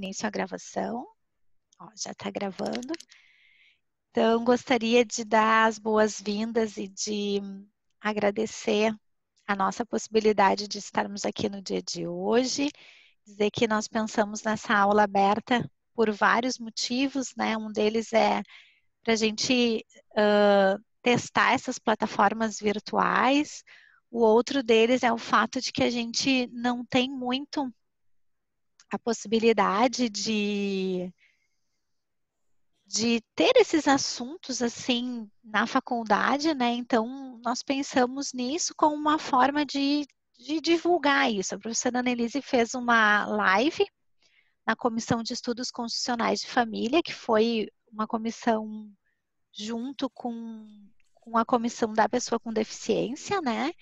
início à gravação. Ó, já está gravando. Então, gostaria de dar as boas-vindas e de agradecer a nossa possibilidade de estarmos aqui no dia de hoje. Dizer que nós pensamos nessa aula aberta por vários motivos, né? Um deles é para a gente testar essas plataformas virtuais. O outro deles é o fato de que a gente não tem muito a possibilidade de ter esses assuntos assim na faculdade, né? Então, nós pensamos nisso como uma forma de divulgar isso. A professora Annelise fez uma live na Comissão de Estudos Constitucionais de Família, que foi uma comissão junto com a comissão da pessoa com deficiência, né?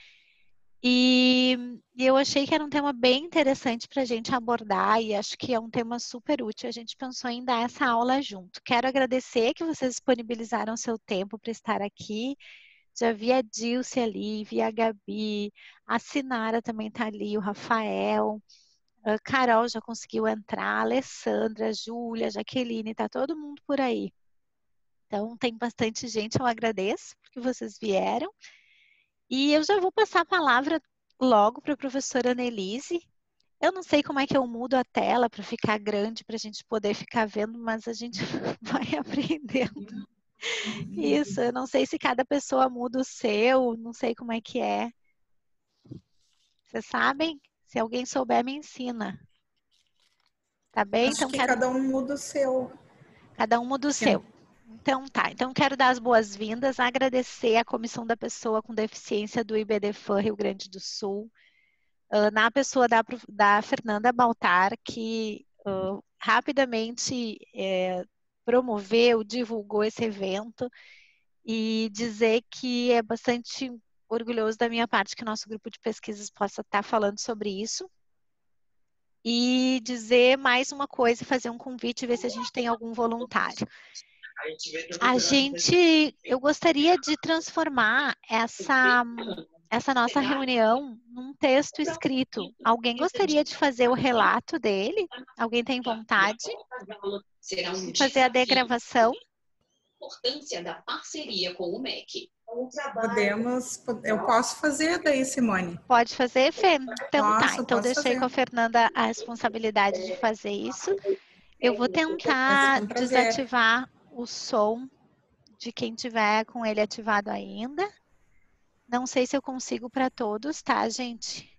E eu achei que era um tema bem interessante para a gente abordar e acho que é um tema super útil. A gente pensou em dar essa aula junto. Quero agradecer que vocês disponibilizaram seu tempo para estar aqui. Já vi a Dilce ali, vi a Gabi, a Sinara também está ali, o Rafael, a Carol já conseguiu entrar, a Alessandra, a Júlia, a Jaqueline, está todo mundo por aí. Então, tem bastante gente, eu agradeço porque vocês vieram. E eu já vou passar a palavra logo para a professora Annelise. Eu não sei como é que eu mudo a tela para ficar grande, para a gente poder ficar vendo, mas a gente vai aprendendo. Isso, eu não sei se cada pessoa muda o seu, não sei como é que é. Vocês sabem? Se alguém souber, me ensina. Tá bem? Acho Então, que cada um muda o seu. cada um muda o seu. Então, tá. Então, quero dar as boas-vindas, agradecer à Comissão da Pessoa com Deficiência do IBDFAN Rio Grande do Sul, na pessoa da Fernanda Baltar, que rapidamente promoveu, divulgou esse evento, e dizer que é bastante orgulhoso da minha parte que o nosso grupo de pesquisas possa estar falando sobre isso. E dizer mais uma coisa, fazer um convite, ver se a gente tem algum voluntário. Eu gostaria de transformar essa nossa reunião num texto escrito. Alguém gostaria de fazer o relato dele? Alguém tem vontade de fazer a degravação? Importância da parceria com o MEC. Eu posso fazer daí, Simone? Pode fazer, Fê? Então tá. Então deixei fazer. com a Fernanda a responsabilidade de fazer isso. Eu vou tentar desativar o som de quem tiver com ele ativado ainda. Não sei se eu consigo para todos, tá, gente?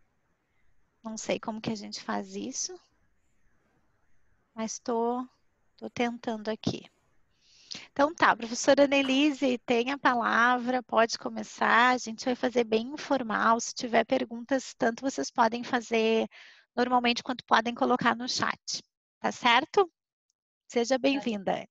Não sei como que a gente faz isso, mas tô tentando aqui. Então tá, professora Annelise, tem a palavra, pode começar. A gente vai fazer bem informal. Se tiver perguntas, tanto vocês podem fazer normalmente quanto podem colocar no chat. Tá certo? Seja bem-vinda, Anne.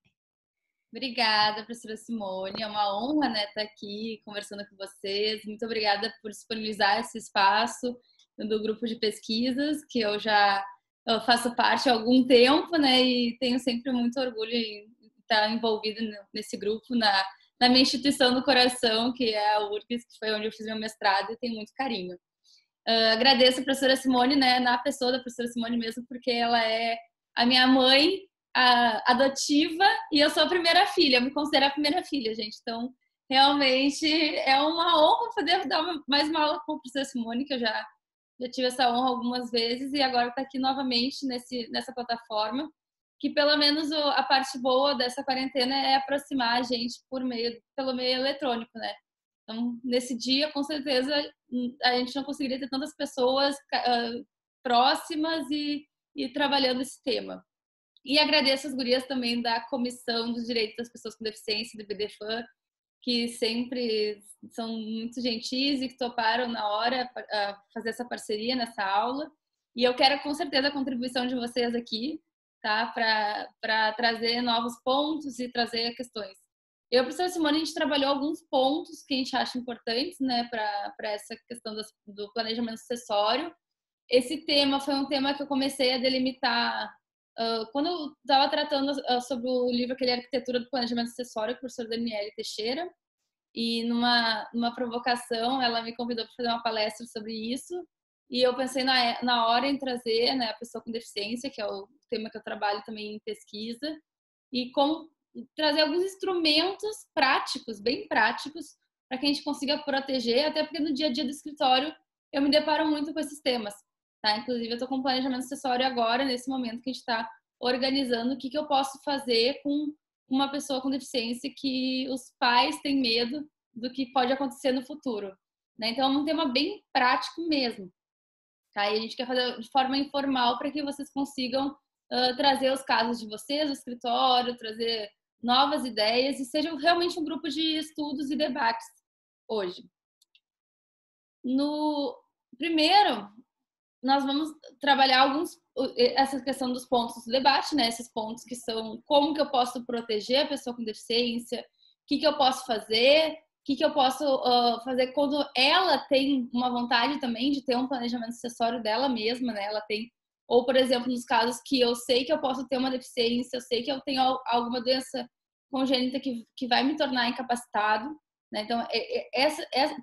Obrigada, professora Simone. É uma honra, né, estar aqui conversando com vocês. Muito obrigada por disponibilizar esse espaço do grupo de pesquisas, que eu faço parte há algum tempo, né, e tenho sempre muito orgulho em estar envolvida nesse grupo, na minha instituição do coração, que é a URGS, que foi onde eu fiz meu mestrado, e tenho muito carinho. Agradeço a professora Simone, né, na pessoa da professora Simone mesmo, porque ela é a minha mãe adotiva e eu sou a primeira filha, eu me considero a primeira filha, gente. Então, realmente é uma honra poder dar mais uma aula com a professora Simone, que eu já tive essa honra algumas vezes e agora está aqui novamente nessa plataforma, que pelo menos a parte boa dessa quarentena é aproximar a gente pelo meio eletrônico, né? Então, nesse dia, com certeza, a gente não conseguiria ter tantas pessoas próximas e trabalhando esse tema. E agradeço as gurias também da Comissão dos Direitos das Pessoas com Deficiência, do IBDFAN, que sempre são muito gentis e que toparam na hora fazer essa parceria nessa aula. E eu quero, com certeza, a contribuição de vocês aqui, tá? Para trazer novos pontos e trazer questões. Eu e a professora Simone, a gente trabalhou alguns pontos que a gente acha importantes, né, para essa questão do planejamento sucessório. Esse tema foi um tema que eu comecei a delimitar quando eu estava tratando sobre o livro aquele Arquitetura do Planejamento Sucessório, com o professor Daniele Teixeira, e numa provocação ela me convidou para fazer uma palestra sobre isso, E eu pensei na hora em trazer, né, a pessoa com deficiência, que é o tema que eu trabalho também em pesquisa, e como trazer alguns instrumentos práticos, bem práticos, para que a gente consiga proteger, até porque no dia a dia do escritório eu me deparo muito com esses temas, tá? Inclusive eu estou com um planejamento acessório agora, nesse momento que a gente está organizando o que eu posso fazer com uma pessoa com deficiência que os pais têm medo do que pode acontecer no futuro, né? Então é um tema bem prático mesmo. Tá? E a gente quer fazer de forma informal para que vocês consigam trazer os casos de vocês, o escritório, trazer novas ideias e seja realmente um grupo de estudos e debates hoje. No primeiro, nós vamos trabalhar essa questão dos pontos do debate, né? Esses pontos que são como que eu posso proteger a pessoa com deficiência, o que eu posso fazer, o que eu posso fazer quando ela tem uma vontade também de ter um planejamento acessório dela mesma, né? Ela tem, ou por exemplo, nos casos que eu sei que eu posso ter uma deficiência, eu sei que eu tenho alguma doença congênita que vai me tornar incapacitado, né? Então,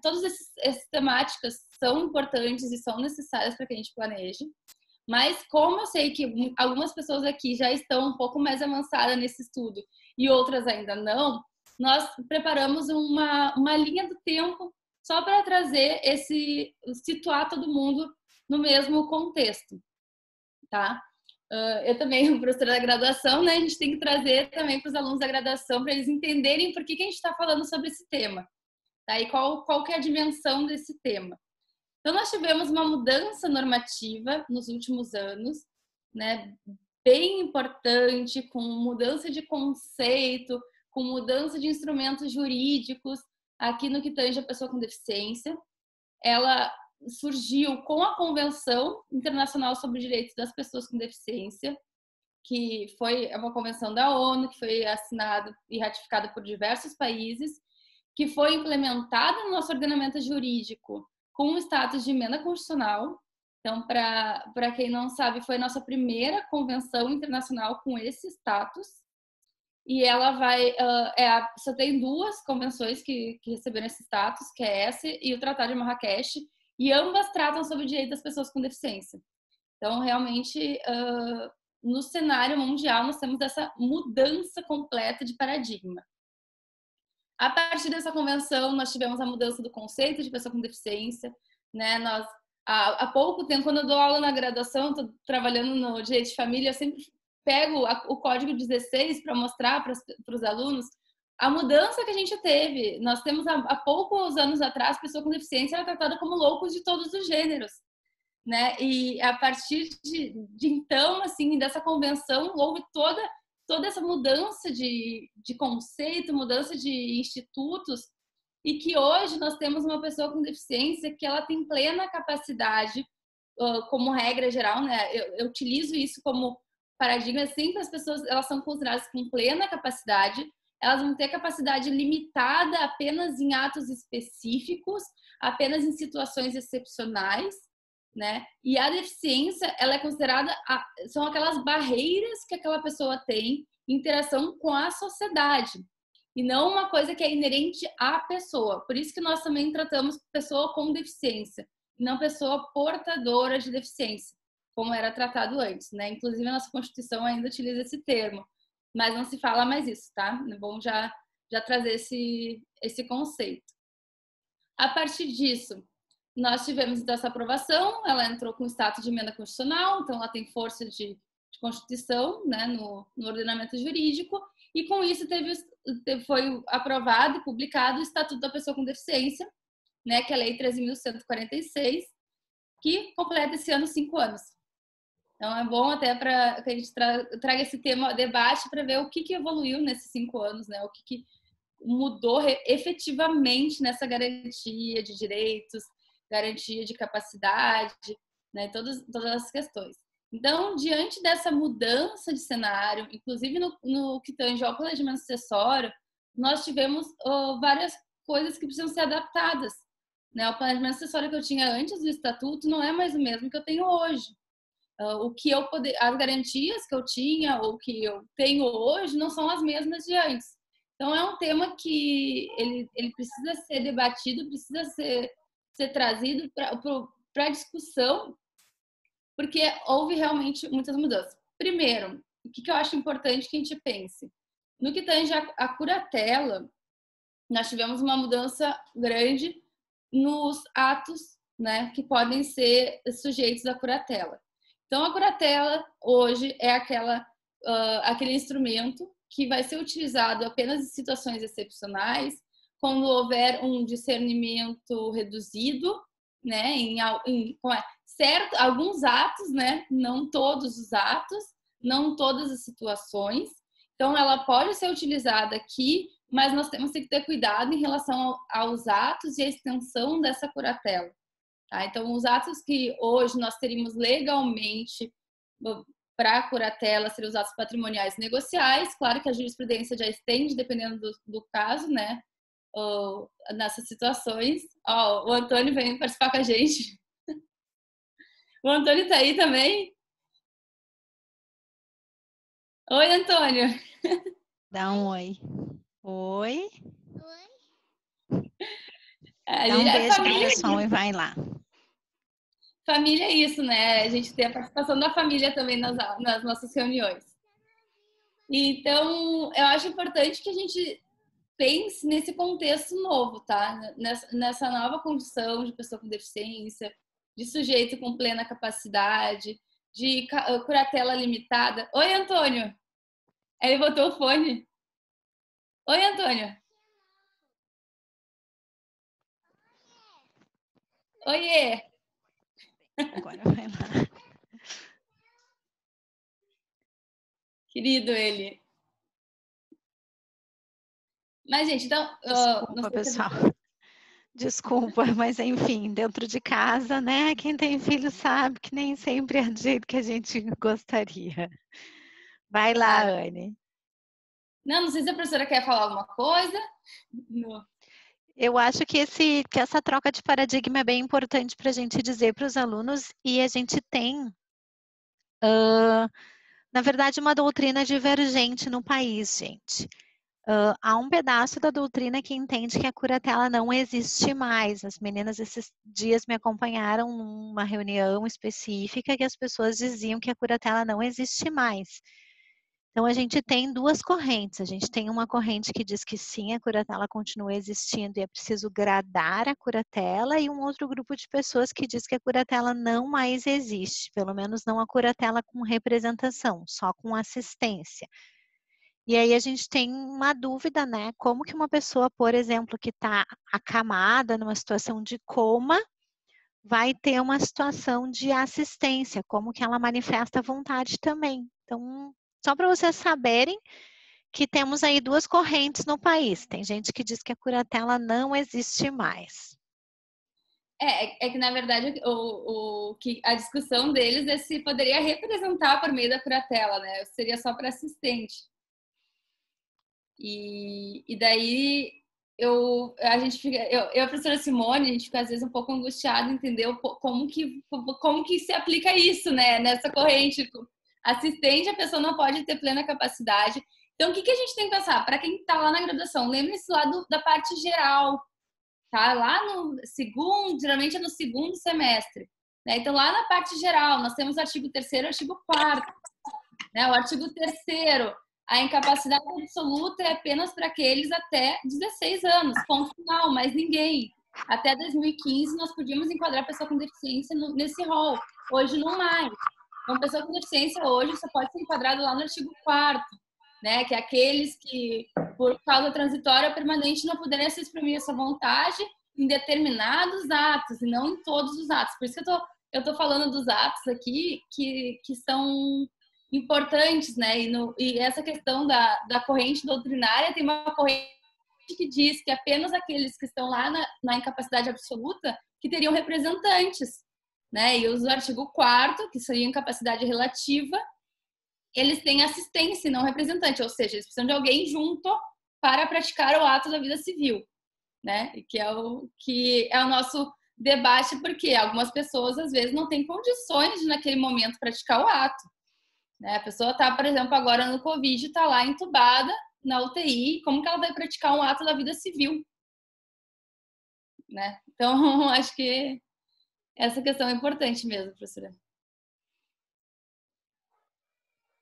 todas essas temáticas são importantes e são necessárias para que a gente planeje. Mas como eu sei que algumas pessoas aqui já estão um pouco mais avançadas nesse estudo e outras ainda não, nós preparamos uma linha do tempo só para trazer situar todo mundo no mesmo contexto, tá? Eu também, professora da graduação, né? A gente tem que trazer também para os alunos da graduação para eles entenderem por que a gente está falando sobre esse tema, tá? E qual que é a dimensão desse tema. Então, nós tivemos uma mudança normativa nos últimos anos, né? Bem importante, com mudança de conceito, com mudança de instrumentos jurídicos aqui no que tange a pessoa com deficiência. Ela surgiu com a Convenção Internacional sobre os Direitos das Pessoas com Deficiência, que foi uma convenção da ONU, que foi assinada e ratificada por diversos países, que foi implementada no nosso ordenamento jurídico com o status de emenda constitucional. Então, para quem não sabe, foi a nossa primeira convenção internacional com esse status. E ela só tem 2 convenções que receberam esse status, que é essa e o Tratado de Marrakech, e ambas tratam sobre o direito das pessoas com deficiência. Então, realmente, no cenário mundial, nós temos essa mudança completa de paradigma. A partir dessa convenção, nós tivemos a mudança do conceito de pessoa com deficiência, né? Há pouco tempo, quando eu dou aula na graduação, estou trabalhando no direito de família, eu sempre pego o Código 16 para mostrar para os alunos a mudança que a gente teve. Nós temos, há poucos anos atrás, pessoa com deficiência era tratada como loucos de todos os gêneros, né? E a partir de então, assim, dessa convenção, houve toda essa mudança de conceito, mudança de institutos, e que hoje nós temos uma pessoa com deficiência que ela tem plena capacidade, como regra geral, né? Eu utilizo isso como paradigma, sempre as pessoas elas são consideradas com plena capacidade, elas vão ter capacidade limitada apenas em atos específicos, apenas em situações excepcionais, né? E a deficiência, ela é considerada, são aquelas barreiras que aquela pessoa tem em interação com a sociedade, e não uma coisa que é inerente à pessoa. Por isso que nós também tratamos pessoa com deficiência, não pessoa portadora de deficiência, como era tratado antes, né? Inclusive a nossa Constituição ainda utiliza esse termo, mas não se fala mais isso, tá? É bom já trazer esse conceito. A partir disso, nós tivemos então essa aprovação, ela entrou com status de emenda constitucional, então ela tem força de Constituição, né, no ordenamento jurídico, e com isso foi aprovado e publicado o Estatuto da Pessoa com Deficiência, né, que é a Lei 13.146, que completa esse ano 5 anos. Então é bom até para que a gente traga esse tema a debate para ver o que evoluiu nesses 5 anos, né, o que mudou efetivamente nessa garantia de direitos, garantia de capacidade, né, todas as questões. Então, diante dessa mudança de cenário, inclusive no que tange ao planejamento acessório, nós tivemos várias coisas que precisam ser adaptadas, né? O planejamento acessório que eu tinha antes do estatuto não é mais o mesmo que eu tenho hoje. As garantias que eu tinha ou que eu tenho hoje não são as mesmas de antes. Então, é um tema que ele precisa ser debatido, precisa ser trazido para discussão, porque houve realmente muitas mudanças. Primeiro, o que eu acho importante que a gente pense? No que tange a curatela, nós tivemos uma mudança grande nos atos, né, que podem ser sujeitos à curatela. Então, a curatela hoje é aquele instrumento que vai ser utilizado apenas em situações excepcionais, quando houver um discernimento reduzido, né, alguns atos, né, não todos os atos, não todas as situações. Então, ela pode ser utilizada aqui, mas nós temos que ter cuidado em relação aos atos e a extensão dessa curatela. Tá? Então, os atos que hoje nós teríamos legalmente para a curatela seriam os atos patrimoniais negociais. Claro que a jurisprudência já estende, dependendo do caso, né? Nessas situações. O Antônio vem participar com a gente. O Antônio está aí também? Oi, Antônio. Dá um oi. Oi. Dá um beijo pro pessoal e vai lá. Família é isso, né? A gente tem a participação da família também nas nossas reuniões. Então, eu acho importante que a gente pense nesse contexto novo, tá? Nessa nova condição de pessoa com deficiência, de sujeito com plena capacidade, de curatela limitada. Oi, Antônio! Ele botou o fone. Oi, Antônio! Oiê! Agora vai lá. Querido ele. Mas, gente, então... Desculpa, pessoal. Desculpa, mas enfim, dentro de casa, né? Quem tem filho sabe que nem sempre é do jeito que a gente gostaria. Vai lá, Anne. Não sei se a professora quer falar alguma coisa. Não. Eu acho que essa troca de paradigma é bem importante para a gente dizer para os alunos, e a gente tem, na verdade, uma doutrina divergente no país, gente. Há um pedaço da doutrina que entende que a curatela não existe mais. As meninas esses dias me acompanharam numa reunião específica que as pessoas diziam que a curatela não existe mais. Então, a gente tem duas correntes. A gente tem uma corrente que diz que sim, a curatela continua existindo e é preciso gradar a curatela, e um outro grupo de pessoas que diz que a curatela não mais existe, pelo menos não a curatela com representação, só com assistência. E aí a gente tem uma dúvida, né? Como que uma pessoa, por exemplo, que está acamada numa situação de coma, vai ter uma situação de assistência, como que ela manifesta a vontade também. Então, só para vocês saberem que temos aí duas correntes no país. Tem gente que diz que a curatela não existe mais. É que, na verdade, que a discussão deles é se poderia representar por meio da curatela, né? Seria só para assistente. E daí eu e a professora Simone, a gente fica às vezes um pouco angustiada, entendeu? Como que se aplica isso, né? Nessa corrente. Assistente, a pessoa não pode ter plena capacidade. Então, o que a gente tem que pensar? Para quem está lá na graduação, lembre-se lá da parte geral, tá? Lá no segundo, geralmente é no segundo semestre, né? Então, lá na parte geral, nós temos o artigo 3º e o artigo 4º, né? O artigo 3º, a incapacidade absoluta é apenas para aqueles até 16 anos, ponto final, mais ninguém. Até 2015, nós podíamos enquadrar a pessoa com deficiência nesse rol. Hoje, não mais. Uma pessoa com deficiência hoje só pode ser enquadrada lá no artigo 4º, né? Que é aqueles que, por causa transitória ou permanente, não puderem se exprimir a sua vontade em determinados atos e não em todos os atos. Por isso que eu tô falando dos atos aqui que são importantes, né? E essa questão da corrente doutrinária, tem uma corrente que diz que apenas aqueles que estão lá na incapacidade absoluta que teriam representantes, né? E o artigo 4º, que seria incapacidade relativa, eles têm assistência e não representante, ou seja, eles precisam de alguém junto para praticar o ato da vida civil, né? Que é o nosso debate, porque algumas pessoas às vezes não têm condições de naquele momento praticar o ato, né? A pessoa está, por exemplo, agora no Covid, está lá entubada na UTI, como que ela vai praticar um ato da vida civil, né? Então, acho que Essa questão é importante mesmo, professora.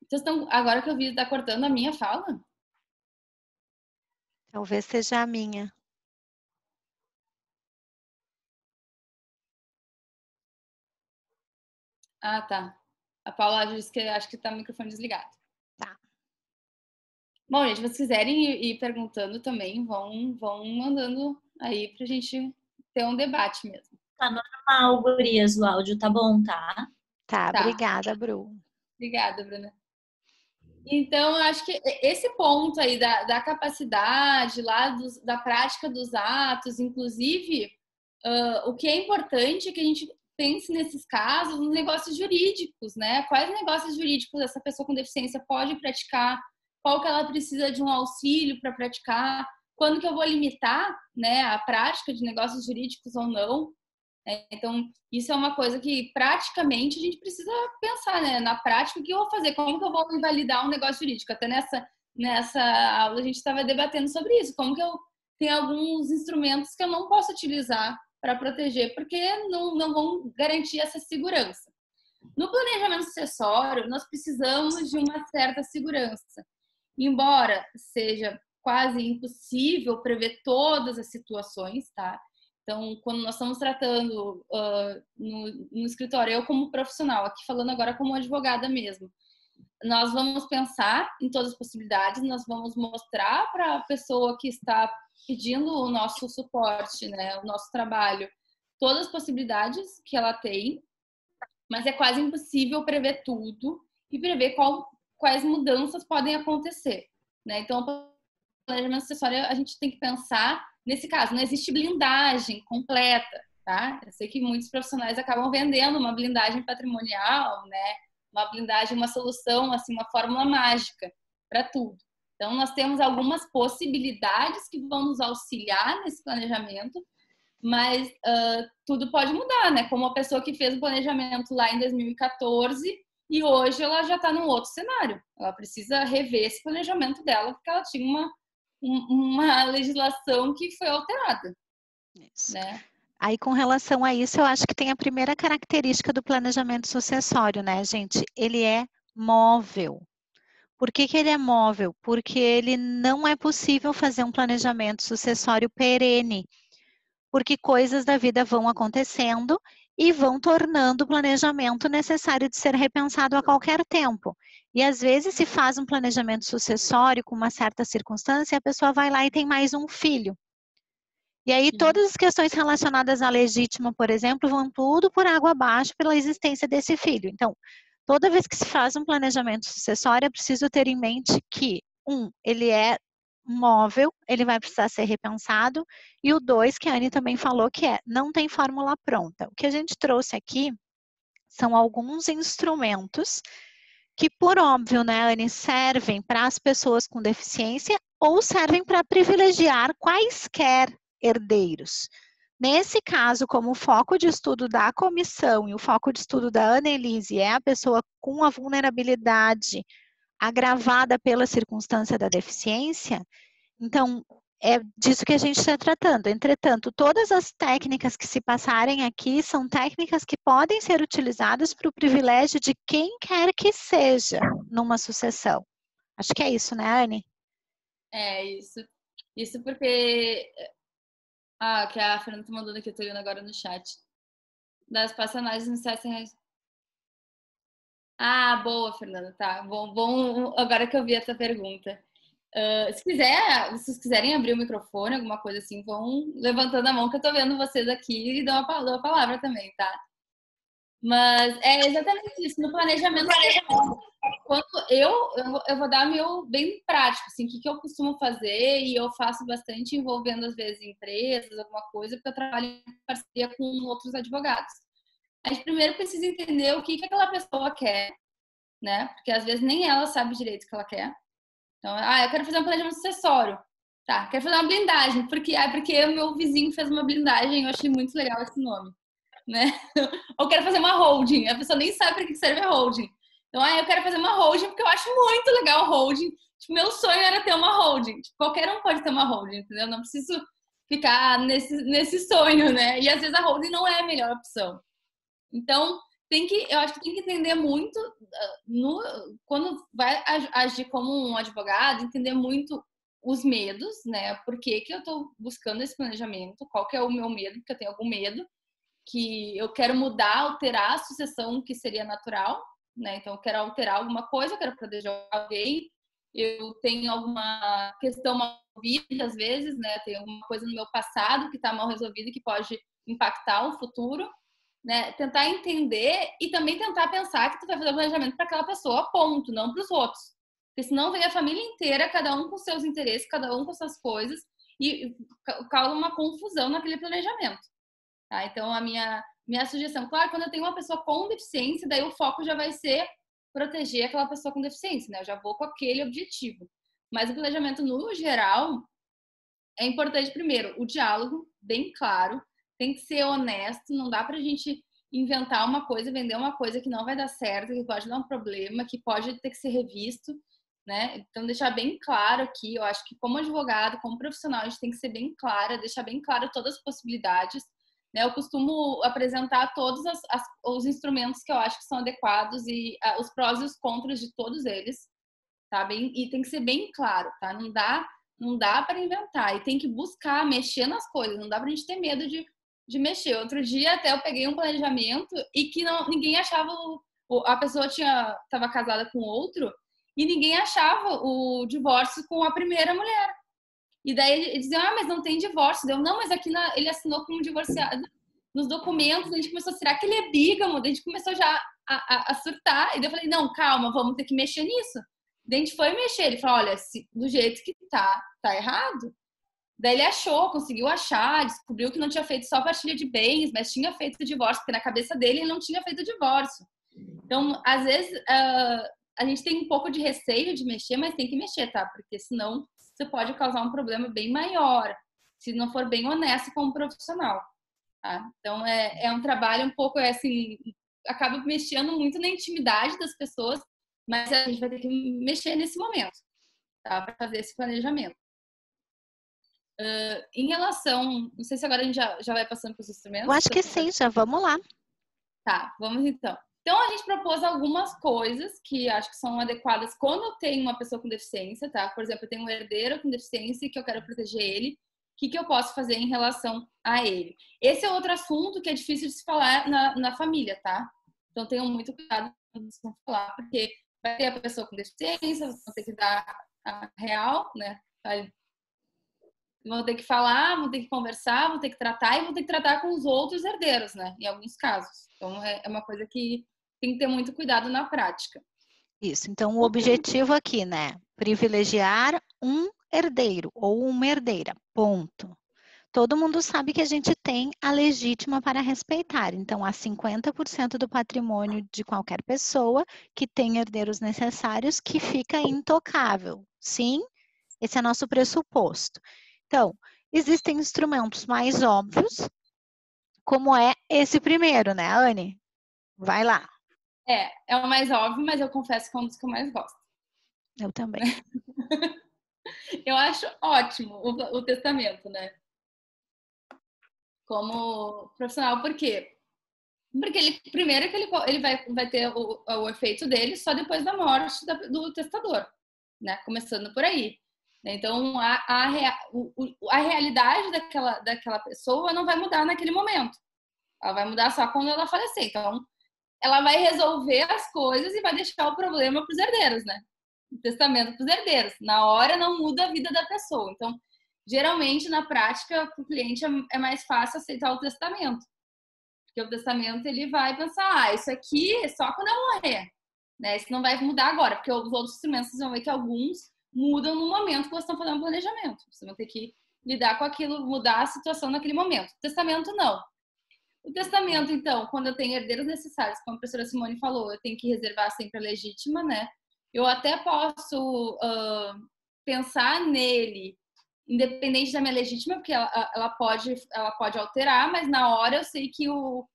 Vocês estão, agora que eu vi, tá cortando a minha fala? Talvez seja a minha. Ah, tá. A Paula disse que acho que tá o microfone desligado. Tá. Bom, gente, se vocês quiserem ir perguntando também, vão mandando aí pra gente ter um debate mesmo. Tá normal, gurias, o áudio tá bom, tá? Tá, Tá. obrigada, Bru. Obrigada, Bruna. Então, eu acho que esse ponto aí da capacidade, lá da prática dos atos, inclusive, o que é importante é que a gente pense nesses casos nos negócios jurídicos, né? Quais negócios jurídicos essa pessoa com deficiência pode praticar? Qual que ela precisa de um auxílio para praticar? Quando que eu vou limitar, né, a prática de negócios jurídicos ou não? Então, isso é uma coisa que praticamente a gente precisa pensar, né? Na prática, o que eu vou fazer? Como que eu vou invalidar um negócio jurídico? Até nessa aula a gente estava debatendo sobre isso. Como que eu tenho alguns instrumentos que eu não posso utilizar para proteger, porque não vão garantir essa segurança. No planejamento sucessório, nós precisamos de uma certa segurança. Embora seja quase impossível prever todas as situações, tá? Então, quando nós estamos tratando no escritório, eu como profissional, aqui falando agora como advogada mesmo, nós vamos pensar em todas as possibilidades, nós vamos mostrar para a pessoa que está pedindo o nosso suporte, né, o nosso trabalho, todas as possibilidades que ela tem, mas é quase impossível prever tudo e prever quais mudanças podem acontecer, né? Então, o planejamento sucessório, a gente tem que pensar nesse caso, não existe blindagem completa, tá? Eu sei que muitos profissionais acabam vendendo uma blindagem patrimonial, né? Uma blindagem, uma solução, assim, uma fórmula mágica para tudo. Então, nós temos algumas possibilidades que vão nos auxiliar nesse planejamento, mas tudo pode mudar, né? Como a pessoa que fez o planejamento lá em 2014 e hoje ela já está num outro cenário. Ela precisa rever esse planejamento dela, porque ela tinha uma legislação que foi alterada. Isso. Né? Aí, com relação a isso, eu acho que tem a primeira característica do planejamento sucessório, né, gente? Ele é móvel. Por que ele é móvel? Porque ele não é possível fazer um planejamento sucessório perene, porque coisas da vida vão acontecendo e vão tornando o planejamento necessário de ser repensado a qualquer tempo. E às vezes se faz um planejamento sucessório com uma certa circunstância, a pessoa vai lá e tem mais um filho. E aí todas as questões relacionadas à legítima, por exemplo, vão tudo por água abaixo pela existência desse filho. Então, toda vez que se faz um planejamento sucessório, é preciso ter em mente que, ele é móvel, ele vai precisar ser repensado, e o 2, que a Anne também falou, que não tem fórmula pronta. O que a gente trouxe aqui são alguns instrumentos que, por óbvio, né, Anne, servem para as pessoas com deficiência ou servem para privilegiar quaisquer herdeiros. Nesse caso, como o foco de estudo da comissão e o foco de estudo da Annelise é a pessoa com a vulnerabilidade agravada pela circunstância da deficiência, então é disso que a gente está tratando. Entretanto, todas as técnicas que se passarem aqui são técnicas que podem ser utilizadas para o privilégio de quem quer que seja numa sucessão. Acho que é isso, né, Anne? É isso. Isso porque... que a Fernanda tá mandando aqui, eu tô olhando agora no chat. Das personagens no CSR. Boa, Fernanda, tá. Bom, agora que eu vi essa pergunta. Se vocês quiserem abrir o microfone, alguma coisa assim, vão levantando a mão que eu tô vendo vocês aqui e dou a palavra também, tá? Mas é exatamente isso, no planejamento. Quando eu vou dar meu bem prático, assim, o que eu costumo fazer, e eu faço bastante envolvendo, às vezes, empresas, alguma coisa, porque eu trabalho em parceria com outros advogados. A gente primeiro precisa entender o que aquela pessoa quer, né? Porque às vezes nem ela sabe direito o que ela quer. Então, eu quero fazer um planejamento sucessório. Tá, quero fazer uma blindagem. Porque o meu vizinho fez uma blindagem e eu achei muito legal esse nome, né? Ou quero fazer uma holding. A pessoa nem sabe para que serve a holding. Então, eu quero fazer uma holding porque eu acho muito legal a holding. Tipo, meu sonho era ter uma holding. Tipo, qualquer um pode ter uma holding, entendeu? Não preciso ficar nesse sonho, né? E às vezes a holding não é a melhor opção. Então, eu acho que tem que entender muito, quando vai agir como um advogado, entender muito os medos, né? Por que eu estou buscando esse planejamento? Qual que é o meu medo? Porque eu tenho algum medo que eu quero mudar, alterar a sucessão que seria natural, né? Então, eu quero alterar alguma coisa, eu quero proteger alguém, eu tenho alguma questão mal resolvida, às vezes, né? Tem alguma coisa no meu passado que está mal resolvida e que pode impactar o futuro, né? Tentar entender e também tentar pensar que tu vai fazer o planejamento para aquela pessoa, ponto, não para os outros. Porque senão vem a família inteira, cada um com seus interesses, cada um com suas coisas, e causa uma confusão naquele planejamento. Tá? Então, a minha sugestão, claro, quando eu tenho uma pessoa com deficiência, daí o foco já vai ser proteger aquela pessoa com deficiência, né? Eu já vou com aquele objetivo. Mas o planejamento, no geral, é importante, primeiro, o diálogo bem claro, tem que ser honesto, não dá pra gente inventar uma coisa, vender uma coisa que não vai dar certo, que pode dar um problema, que pode ter que ser revisto, né? Então, deixar bem claro aqui, eu acho que como advogado, como profissional, a gente tem que ser bem clara, deixar bem claro todas as possibilidades, né? Eu costumo apresentar todos os instrumentos que eu acho que são adequados e os prós e os contras de todos eles, tá? E tem que ser bem claro, tá? Não dá para inventar e tem que buscar mexer nas coisas, não dá pra gente ter medo de mexer. Outro dia até eu peguei um planejamento e que ninguém achava, a pessoa estava casada com outro e ninguém achava o divórcio com a primeira mulher. E daí eles diziam, mas não tem divórcio. Não, mas aqui ele assinou como divorciado nos documentos. A gente começou, será que ele é bígamo? Daí a gente começou já a surtar. E daí eu falei, não, calma, vamos ter que mexer nisso. Daí a gente foi mexer. Ele falou, olha, do jeito que tá errado. Daí ele conseguiu achar, descobriu que não tinha feito só partilha de bens, mas tinha feito o divórcio, porque na cabeça dele ele não tinha feito o divórcio. Então, às vezes, a gente tem um pouco de receio de mexer, mas tem que mexer, tá? Porque senão você pode causar um problema bem maior, se não for bem honesto como profissional, tá? Então, é um trabalho um pouco, assim, acaba mexendo muito na intimidade das pessoas, mas a gente vai ter que mexer nesse momento, tá? Para fazer esse planejamento. Em relação, não sei se agora a gente já vai passando para os instrumentos. Eu acho que sim, já vamos lá. Tá, vamos então. Então, a gente propôs algumas coisas que acho que são adequadas quando eu tenho uma pessoa com deficiência, tá? Por exemplo, eu tenho um herdeiro com deficiência e que eu quero proteger ele. O que eu posso fazer em relação a ele? Esse é outro assunto que é difícil de se falar na família, tá? Então, tenham muito cuidado quando vocês vão falar, porque vai ter a pessoa com deficiência, vocês vão ter que dar a real, né? Vão ter que falar, vão ter que conversar, vão ter que tratar e vão ter que tratar com os outros herdeiros, né? Em alguns casos. Então, é uma coisa que tem que ter muito cuidado na prática. Isso, então o objetivo aqui, né? Privilegiar um herdeiro ou uma herdeira, ponto. Todo mundo sabe que a gente tem a legítima para respeitar. Então, há 50% do patrimônio de qualquer pessoa que tem herdeiros necessários que fica intocável. Sim, esse é nosso pressuposto. Então, existem instrumentos mais óbvios, como é esse primeiro, né, Anne? Vai lá. É o mais óbvio, mas eu confesso que é um dos que eu mais gosto. Eu também. Eu acho ótimo o testamento, né? Como profissional, por quê? Porque primeiro que ele vai ter o efeito dele só depois da morte do testador, né? Começando por aí. Então, a realidade daquela pessoa não vai mudar naquele momento. Ela vai mudar só quando ela falecer. Então, ela vai resolver as coisas e vai deixar o problema para os herdeiros, né? O testamento para os herdeiros. Na hora não muda a vida da pessoa. Então, geralmente, na prática, para o cliente é mais fácil aceitar o testamento. Porque o testamento, ele vai pensar, isso aqui é só quando eu morrer. Né? Isso não vai mudar agora, porque os outros instrumentos, vocês vão ver que alguns mudam no momento que vocês estão fazendo o planejamento. Vocês vão ter que lidar com aquilo, mudar a situação naquele momento. O testamento, não. O testamento, então, quando eu tenho herdeiros necessários, como a professora Simone falou, eu tenho que reservar sempre a legítima, né? Eu até posso pensar nele, independente da minha legítima, porque ela pode alterar, mas na hora eu sei que o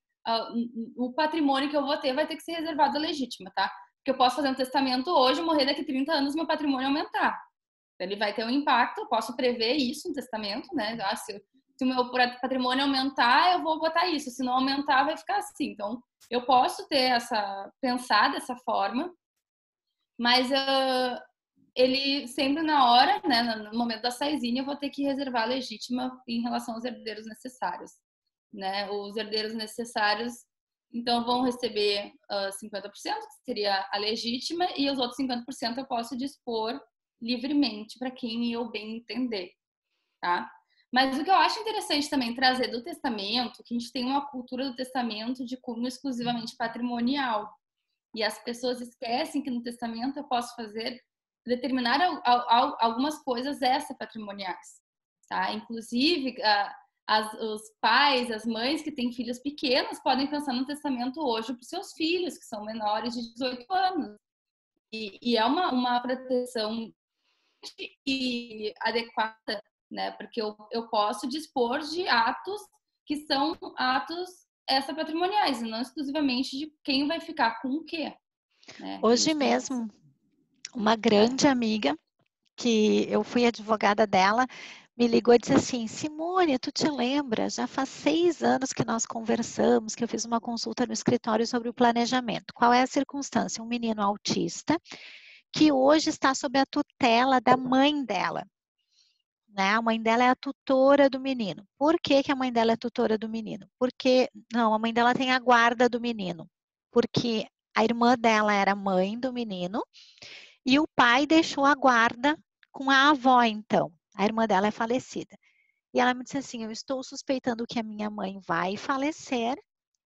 patrimônio que eu vou ter vai ter que ser reservado à legítima, tá? Porque eu posso fazer um testamento hoje, morrer daqui a 30 anos, meu patrimônio aumentar. Ele vai ter um impacto, eu posso prever isso no testamento, né? Se Se o meu patrimônio aumentar, eu vou botar isso. Se não aumentar, vai ficar assim. Então, eu posso pensar dessa forma, mas ele sempre na hora, né, no momento da saisinha, eu vou ter que reservar a legítima em relação aos herdeiros necessários, né? Os herdeiros necessários, então, vão receber 50%, que seria a legítima, e os outros 50% eu posso dispor livremente para quem eu bem entender, tá? Mas o que eu acho interessante também trazer do testamento, que a gente tem uma cultura do testamento de cunho exclusivamente patrimonial. E as pessoas esquecem que no testamento eu posso determinar algumas coisas extra-patrimoniais, tá? Inclusive, os pais, as mães que têm filhos pequenos podem pensar no testamento hoje para os seus filhos, que são menores de 18 anos. E é uma proteção adequada, né? Porque eu posso dispor de atos que são atos extra-patrimoniais, e não exclusivamente de quem vai ficar com o quê. Né? Hoje mesmo, uma grande amiga, que eu fui advogada dela, me ligou e disse assim: Simone, tu te lembra? Já faz 6 anos que nós conversamos, que eu fiz uma consulta no escritório sobre o planejamento. Qual é a circunstância? Um menino autista que hoje está sob a tutela da mãe dela. Né? A mãe dela é a tutora do menino. Por que a mãe dela é tutora do menino? Porque, não, a mãe dela tem a guarda do menino. Porque a irmã dela era mãe do menino e o pai deixou a guarda com a avó, então. A irmã dela é falecida. E ela me disse assim: eu estou suspeitando que a minha mãe vai falecer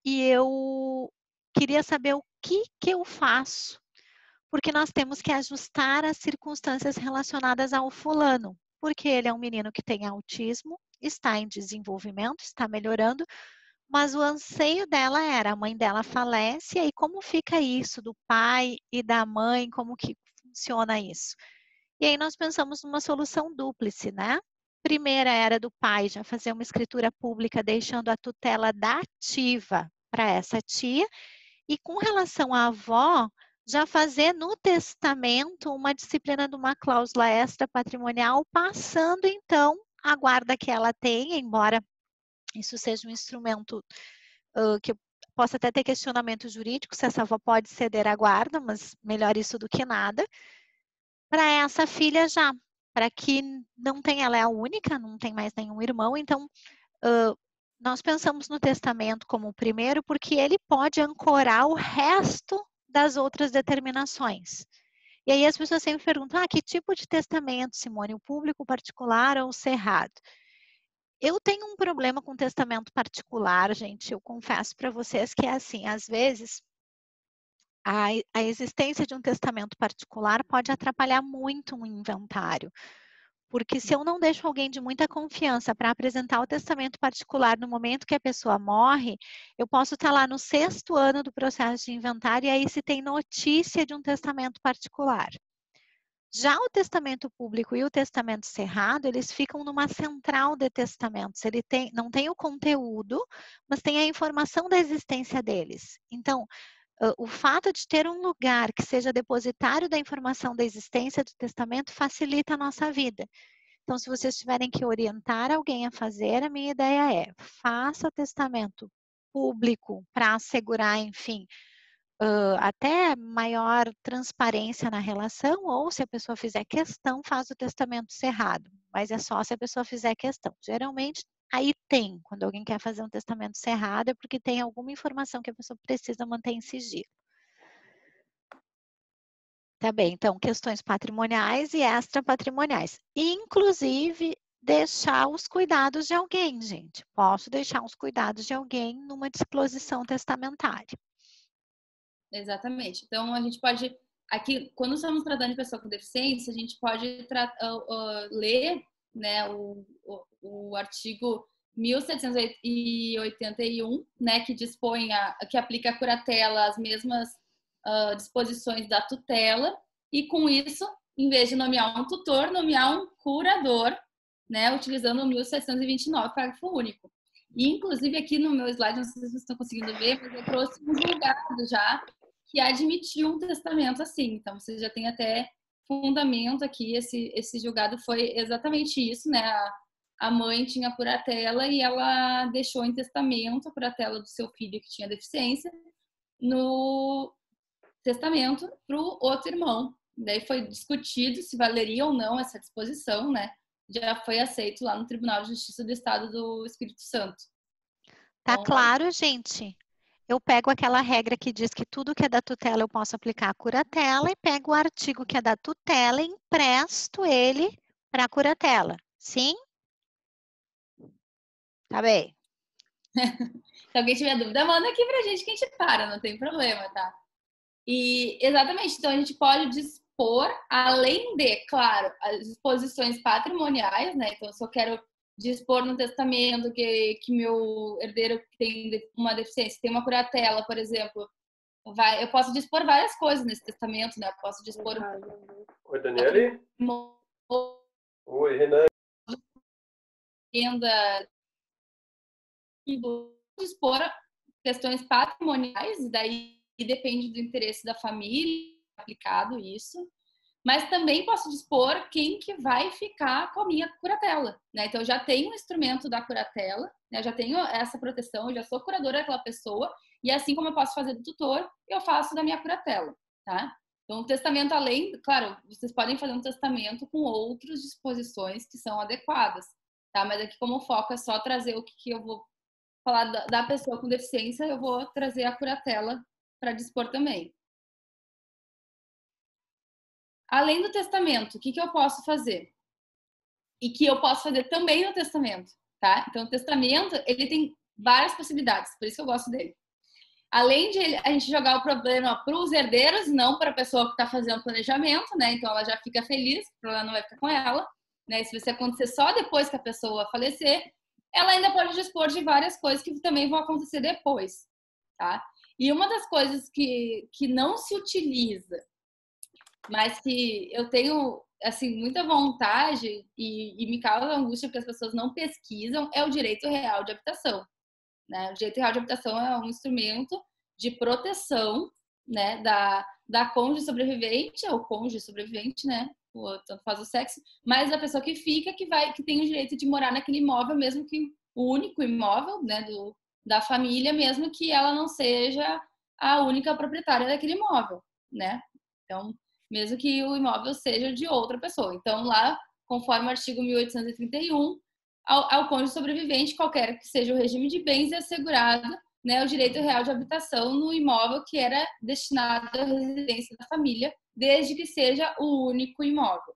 e eu queria saber o que eu faço, porque nós temos que ajustar as circunstâncias relacionadas ao fulano, porque ele é um menino que tem autismo, está em desenvolvimento, está melhorando, mas o anseio dela era, a mãe dela falece, e aí como fica isso do pai e da mãe, como que funciona isso? E aí nós pensamos numa solução dúplice, né? Primeira era do pai já fazer uma escritura pública deixando a tutela dativa para essa tia, e com relação à avó, já fazer no testamento uma disciplina de uma cláusula extra patrimonial, passando então a guarda que ela tem, embora isso seja um instrumento que possa até ter questionamento jurídico, se essa avó pode ceder a guarda, mas melhor isso do que nada, para essa filha já, para que não tem, ela é a única, não tem mais nenhum irmão, então nós pensamos no testamento como o primeiro, porque ele pode ancorar o resto das outras determinações. E aí as pessoas sempre perguntam: que tipo de testamento, Simone? O público, o particular ou o cerrado? Eu tenho um problema com testamento particular, gente. Eu confesso para vocês que é assim, às vezes a existência de um testamento particular pode atrapalhar muito um inventário. Porque se eu não deixo alguém de muita confiança para apresentar o testamento particular no momento que a pessoa morre, eu posso estar lá no 6º ano do processo de inventário e aí se tem notícia de um testamento particular. Já o testamento público e o testamento cerrado, eles ficam numa central de testamentos. Ele não tem o conteúdo, mas tem a informação da existência deles. Então, o fato de ter um lugar que seja depositário da informação da existência do testamento facilita a nossa vida. Então, se vocês tiverem que orientar alguém a fazer, a minha ideia é: faça o testamento público para assegurar, enfim, até maior transparência na relação, ou se a pessoa fizer questão, faz o testamento cerrado, mas é só se a pessoa fizer questão. Geralmente, aí tem, quando alguém quer fazer um testamento cerrado, é porque tem alguma informação que a pessoa precisa manter em sigilo. Tá bem, então, questões patrimoniais e extrapatrimoniais. Inclusive, deixar os cuidados de alguém, gente. Posso deixar os cuidados de alguém numa disposição testamentária. Exatamente. Então, a gente pode, aqui, quando estamos tratando de pessoa com deficiência, a gente pode ler, né, o artigo 1781, né, que dispõe, que aplica a curatela às mesmas disposições da tutela, e com isso, em vez de nomear um tutor, nomear um curador, né, utilizando o 1729, parágrafo único. E, inclusive, aqui no meu slide, não sei se vocês estão conseguindo ver, mas eu trouxe um julgado já que admitiu um testamento assim. Então, você já tem até fundamento aqui. Esse julgado foi exatamente isso, né? a mãe tinha a curatela e ela deixou em testamento a curatela do seu filho que tinha deficiência no testamento para o outro irmão. Daí foi discutido se valeria ou não essa disposição, né? Já foi aceito lá no Tribunal de Justiça do Estado do Espírito Santo. Tá Então, claro, gente? Eu pego aquela regra que diz que tudo que é da tutela eu posso aplicar a curatela e pego o artigo que é da tutela e empresto ele para a curatela. Sim? Tá bem. se alguém tiver dúvida, manda aqui pra gente que a gente para, não tem problema, tá? E exatamente, então a gente pode dispor, além de, claro, as disposições patrimoniais, né? Então, se eu quero dispor no testamento que meu herdeiro que tem uma deficiência, tem uma curatela, por exemplo, eu posso dispor várias coisas nesse testamento, né? Eu posso dispor Oi, Daniele. Oi, Renan. Renda, dispor questões patrimoniais, e daí depende do interesse da família, aplicado isso. Mas também posso dispor quem que vai ficar com a minha curatela, né? Então, eu já tenho um instrumento da curatela, né? Eu já tenho essa proteção, eu já sou curadora daquela pessoa, e assim como eu posso fazer do tutor, eu faço da minha curatela, tá? Então, o testamento, além, claro, vocês podem fazer um testamento com outras disposições que são adequadas, tá? Mas aqui, como o foco é só trazer o que eu vou falar da pessoa com deficiência, eu vou trazer a curatela para dispor também. Além do testamento, o que eu posso fazer? E que eu posso fazer também no testamento, tá? Então, o testamento, ele tem várias possibilidades, por isso que eu gosto dele. Além de a gente jogar o problema para os herdeiros, não para a pessoa que está fazendo o planejamento, né? Então, ela já fica feliz, o problema não vai ficar com ela, né? Se isso acontecer só depois que a pessoa falecer, ela ainda pode dispor de várias coisas que também vão acontecer depois, tá? E uma das coisas que não se utiliza, mas que eu tenho, assim, muita vontade e me causa angústia porque as pessoas não pesquisam, é o direito real de habitação, né? O direito real de habitação é um instrumento de proteção, né, da cônjuge sobrevivente, ou cônjuge sobrevivente, né? Tanto faz o sexo, mas da pessoa que fica, que tem o direito de morar naquele imóvel, mesmo que o único imóvel, né, da família, mesmo que ela não seja a única proprietária daquele imóvel, né? Então, mesmo que o imóvel seja de outra pessoa. Então, lá, conforme o artigo 1831, ao cônjuge sobrevivente, qualquer que seja o regime de bens, é assegurado, né, o direito real de habitação no imóvel que era destinado à residência da família, desde que seja o único imóvel.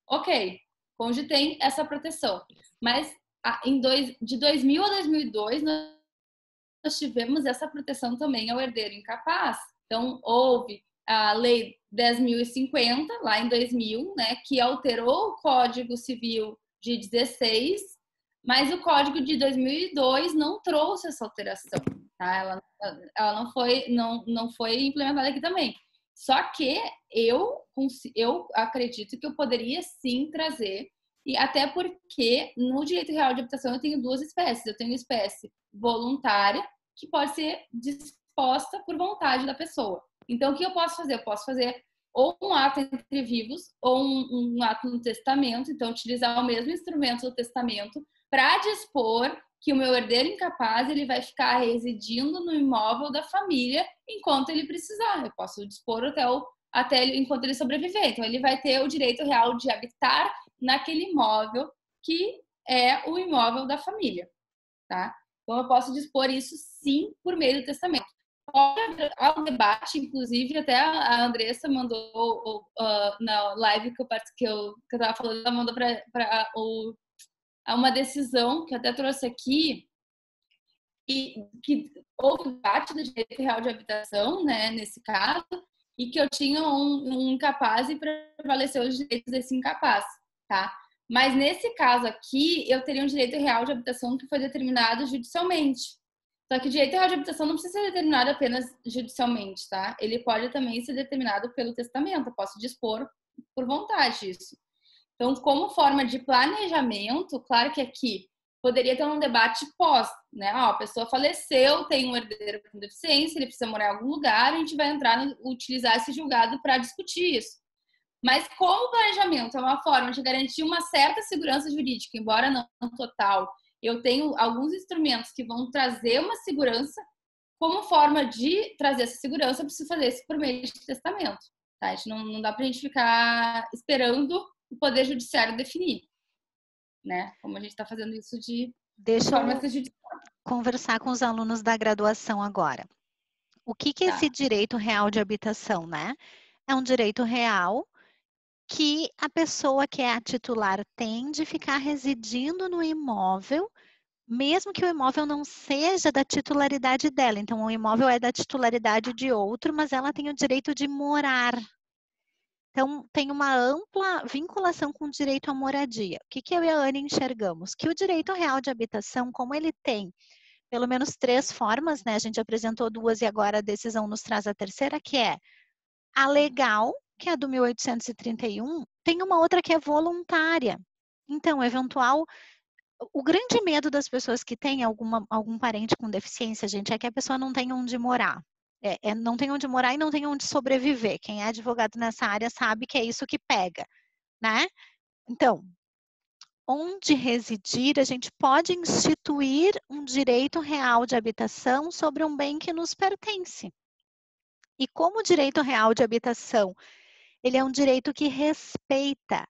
Ok, o cônjuge tem essa proteção. Mas de 2000 a 2002, nós tivemos essa proteção também ao herdeiro incapaz. Então, houve a Lei 10.050, lá em 2000, né, que alterou o Código Civil de 16, mas o Código de 2002 não trouxe essa alteração, tá? Ela não foi implementada aqui também. Só que eu acredito que eu poderia sim trazer, e até porque no direito real de habitação eu tenho duas espécies. Eu tenho a espécie voluntária, que pode ser disposta por vontade da pessoa. Então, o que eu posso fazer? Eu posso fazer ou um ato entre vivos ou um ato no testamento. Então, utilizar o mesmo instrumento do testamento para dispor que o meu herdeiro incapaz ele vai ficar residindo no imóvel da família enquanto ele precisar. Eu posso dispor até enquanto ele sobreviver. Então, ele vai ter o direito real de habitar naquele imóvel que é o imóvel da família, tá? Então, eu posso dispor isso, sim, por meio do testamento. Há um debate, inclusive, até a Andressa mandou na live que eu estava falando, ela mandou para uma decisão que eu até trouxe aqui, e que houve um debate do direito real de habitação, né, nesse caso, e que eu tinha um incapaz e prevaleceu os direitos desse incapaz, tá? Mas nesse caso aqui, eu teria um direito real de habitação que foi determinado judicialmente. Só que o direito real de habitação não precisa ser determinado apenas judicialmente, tá? Ele pode também ser determinado pelo testamento. Eu posso dispor por vontade disso. Então, como forma de planejamento, claro que aqui poderia ter um debate pós, né? A pessoa faleceu, tem um herdeiro com deficiência, ele precisa morar em algum lugar, a gente vai utilizar esse julgado para discutir isso. Mas como o planejamento é uma forma de garantir uma certa segurança jurídica, embora não total, eu tenho alguns instrumentos que vão trazer uma segurança. Como forma de trazer essa segurança, eu preciso fazer isso por meio de testamento. Tá? Não dá pra gente ficar esperando o Poder Judiciário definir, né? Como a gente está fazendo isso de forma extrajudicial. Conversar com os alunos da graduação agora. O que é esse direito real de habitação, né? É um direito real que a pessoa que é a titular tem de ficar residindo no imóvel, mesmo que o imóvel não seja da titularidade dela. Então, o imóvel é da titularidade de outro, mas ela tem o direito de morar. Então, tem uma ampla vinculação com o direito à moradia. O que eu e a Anne enxergamos? Que o direito real de habitação, como ele tem pelo menos 3 formas, né? A gente apresentou 2 e agora a decisão nos traz a terceira, que é a legal, que é a do 1831, tem uma outra que é voluntária. Então, o grande medo das pessoas que têm algum parente com deficiência, gente, é que a pessoa não tenha onde morar. Não tem onde morar e não tem onde sobreviver. Quem é advogado nessa área sabe que é isso que pega, né? Então, onde residir, a gente pode instituir um direito real de habitação sobre um bem que nos pertence. E como o direito real de habitação, ele é um direito que respeita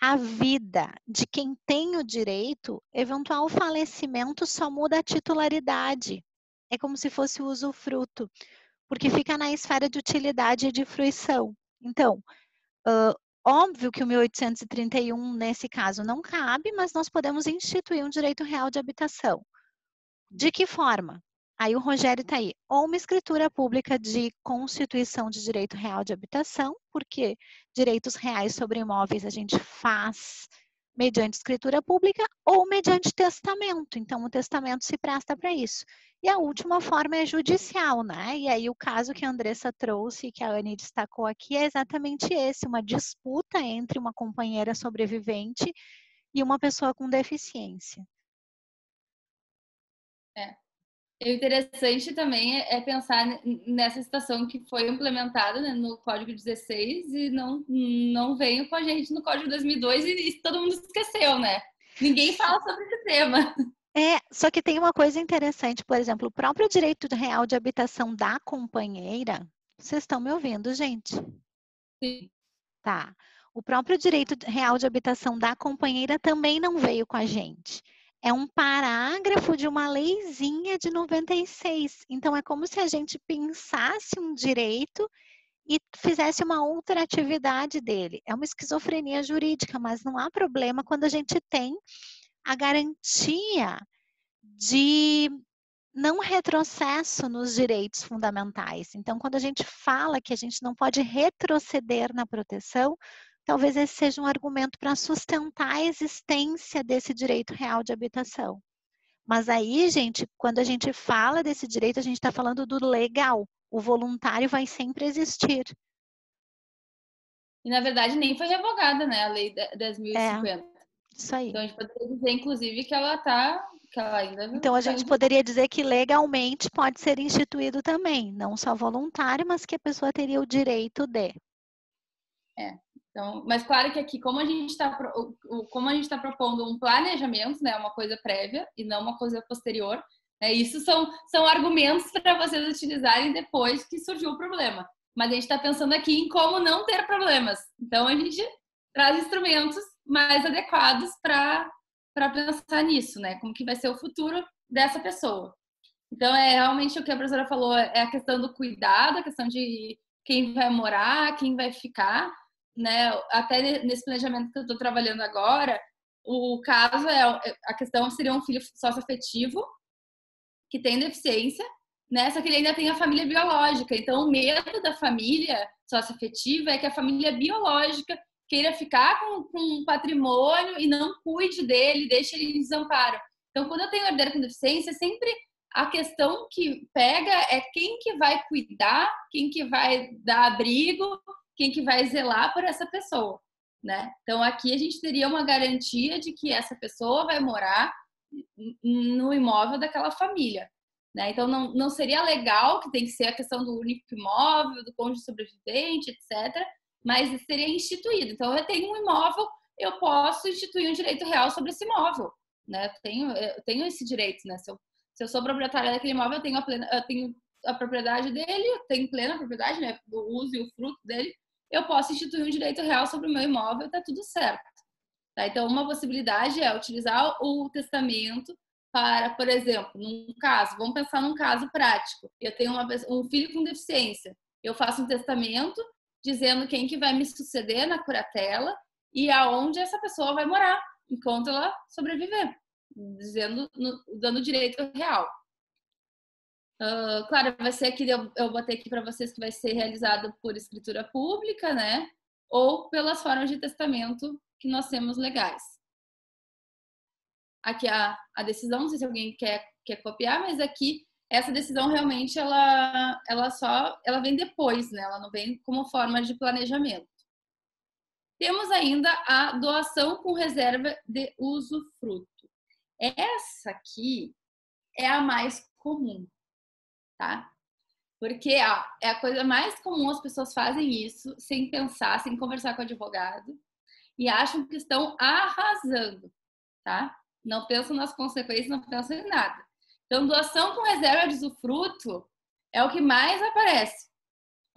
a vida de quem tem o direito, eventual falecimento só muda a titularidade. É como se fosse o usufruto, porque fica na esfera de utilidade e de fruição. Então, óbvio que o 1831, nesse caso, não cabe, mas nós podemos instituir um direito real de habitação. De que forma? Aí o Rogério está aí. Ou uma escritura pública de constituição de direito real de habitação, porque direitos reais sobre imóveis a gente faz mediante escritura pública ou mediante testamento. Então, o testamento se presta para isso. E a última forma é judicial, né? E aí o caso que a Andressa trouxe e que a Anne destacou aqui é exatamente esse, uma disputa entre uma companheira sobrevivente e uma pessoa com deficiência. O interessante também é pensar nessa situação que foi implementada, né, no Código 16 e não veio com a gente no Código 2002 e todo mundo esqueceu, né? Ninguém fala sobre esse tema. Só que tem uma coisa interessante, por exemplo, o próprio direito real de habitação da companheira, vocês estão me ouvindo, gente? Sim. Tá. O próprio direito real de habitação da companheira também não veio com a gente. É um parágrafo de uma leizinha de 96. Então, é como se a gente pensasse um direito e fizesse uma outra atividade dele. É uma esquizofrenia jurídica, mas não há problema quando a gente tem a garantia de não retrocesso nos direitos fundamentais. Então, quando a gente fala que a gente não pode retroceder na proteção, talvez esse seja um argumento para sustentar a existência desse direito real de habitação. Mas aí, gente, quando a gente fala desse direito, a gente está falando do legal. O voluntário vai sempre existir. E, na verdade, nem foi revogada, né, a Lei 10.050. Isso aí. Então, a gente poderia dizer, inclusive, que ela ainda... Então, a gente poderia dizer que legalmente pode ser instituído também, não só voluntário, mas que a pessoa teria o direito de. Então, mas claro que aqui, como a gente está propondo um planejamento, né, uma coisa prévia e não uma coisa posterior, né, isso são argumentos para vocês utilizarem depois que surgiu o problema. Mas a gente está pensando aqui em como não ter problemas. Então, a gente traz instrumentos mais adequados para pensar nisso, né? Como que vai ser o futuro dessa pessoa. Então, realmente o que a professora falou, é a questão do cuidado, a questão de quem vai morar, quem vai ficar, né? Até nesse planejamento que eu estou trabalhando agora, o caso a questão seria um filho sócio-afetivo que tem deficiência, né? Só que ele ainda tem a família biológica. Então, o medo da família sócio-afetiva é que a família biológica queira ficar com um patrimônio e não cuide dele, deixe ele em desamparo. Então, quando eu tenho herdeiro com deficiência, sempre a questão que pega é quem que vai cuidar, quem que vai dar abrigo, quem que vai zelar por essa pessoa, né? Então, aqui a gente teria uma garantia de que essa pessoa vai morar no imóvel daquela família, né? Então, não seria legal, que tem que ser a questão do único imóvel, do cônjuge sobrevivente, etc., mas seria instituído. Então, eu tenho um imóvel, eu posso instituir um direito real sobre esse imóvel, né? Eu tenho esse direito, né? Se eu sou proprietária daquele imóvel, eu tenho a propriedade dele, eu tenho plena propriedade, né? O uso e o fruto dele, eu posso instituir um direito real sobre o meu imóvel, tá tudo certo. Tá? Então, uma possibilidade é utilizar o testamento para, por exemplo, vamos pensar num caso prático. Eu tenho um filho com deficiência. Eu faço um testamento dizendo quem que vai me suceder na curatela e aonde essa pessoa vai morar enquanto ela sobreviver, dando direito real. Claro, vai ser aqui, eu botei aqui para vocês que vai ser realizado por escritura pública, né? Ou pelas formas de testamento que nós temos legais. Aqui a decisão, não sei se alguém quer copiar, mas aqui essa decisão realmente ela vem depois, né? Ela não vem como forma de planejamento. Temos ainda a doação com reserva de usufruto. Essa aqui é a mais comum, tá? Porque é a coisa mais comum, as pessoas fazem isso sem pensar, sem conversar com o advogado e acham que estão arrasando, tá? Não pensam nas consequências, não pensam em nada. Então, doação com reserva de usufruto é o que mais aparece.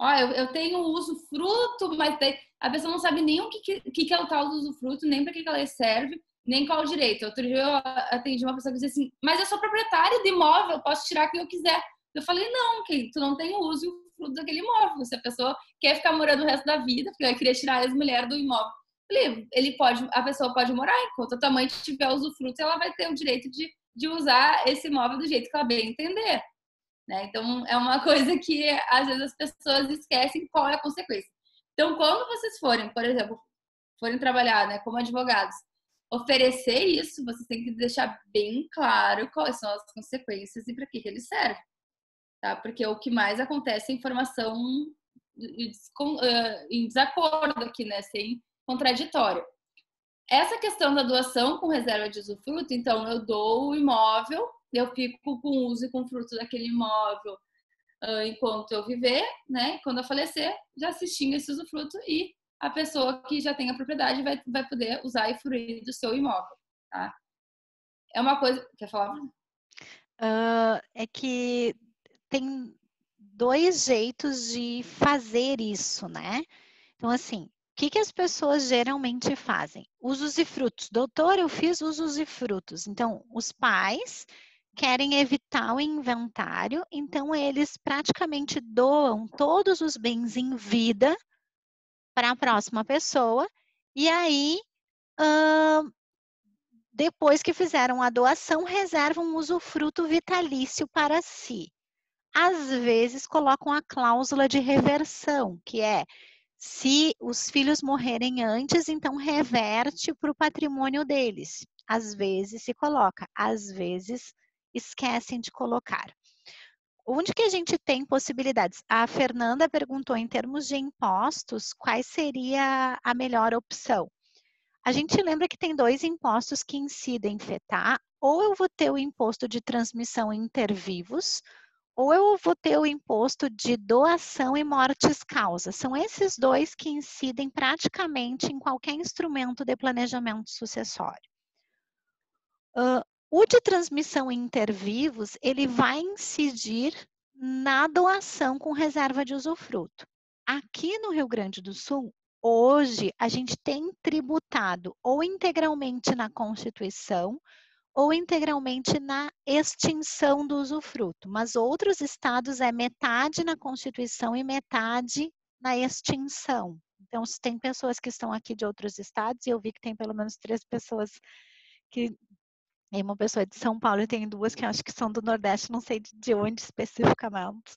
Ó, eu tenho usufruto, mas a pessoa não sabe nem o que é o tal do usufruto, nem para que ela serve, nem qual o direito. Outro dia eu atendi uma pessoa que disse assim, mas eu sou proprietário de imóvel, eu posso tirar quem eu quiser. Eu falei, não, tu não tem o uso e o fruto daquele imóvel. Se a pessoa quer ficar morando o resto da vida, porque eu queria tirar a ex-mulher do imóvel, a pessoa pode morar enquanto a tua mãe tiver usufruto, ela vai ter o direito de usar esse imóvel do jeito que ela bem entender. Né? Então, é uma coisa que às vezes as pessoas esquecem qual é a consequência. Então, quando vocês forem, por exemplo, trabalhar, né, como advogados, oferecer isso, vocês têm que deixar bem claro quais são as consequências e para que ele serve. Tá? Porque o que mais acontece é informação em desacordo aqui, né? Sem contraditório. Essa questão da doação com reserva de usufruto, então eu dou o imóvel, eu fico com o uso e com o fruto daquele imóvel enquanto eu viver, né? Quando eu falecer, já se extingue esse usufruto e a pessoa que já tem a propriedade vai poder usar e fruir do seu imóvel, tá? É uma coisa... Quer falar? É que tem dois jeitos de fazer isso, né? Então, assim, o que as pessoas geralmente fazem? Usos e frutos. Doutor, eu fiz usos e frutos. Então, os pais querem evitar o inventário, então eles praticamente doam todos os bens em vida para a próxima pessoa, e aí, depois que fizeram a doação, reservam um usufruto vitalício para si. Às vezes, colocam a cláusula de reversão, que é, se os filhos morrerem antes, então reverte para o patrimônio deles. Às vezes se coloca, às vezes esquecem de colocar. Onde que a gente tem possibilidades? A Fernanda perguntou, em termos de impostos, qual seria a melhor opção? A gente lembra que tem dois impostos que incidem, Fê, tá? Ou eu vou ter o imposto de transmissão inter-vivos, ou eu vou ter o imposto de doação e mortes-causa. São esses dois que incidem praticamente em qualquer instrumento de planejamento sucessório. O de transmissão inter-vivos, ele vai incidir na doação com reserva de usufruto. Aqui no Rio Grande do Sul, hoje, a gente tem tributado ou integralmente na Constituição ou integralmente na extinção do usufruto. Mas outros estados é metade na Constituição e metade na extinção. Então, se tem pessoas que estão aqui de outros estados, e eu vi que tem pelo menos 3 pessoas que... Tem uma pessoa de São Paulo e tem 2 que acho que são do Nordeste, não sei de onde especificamente.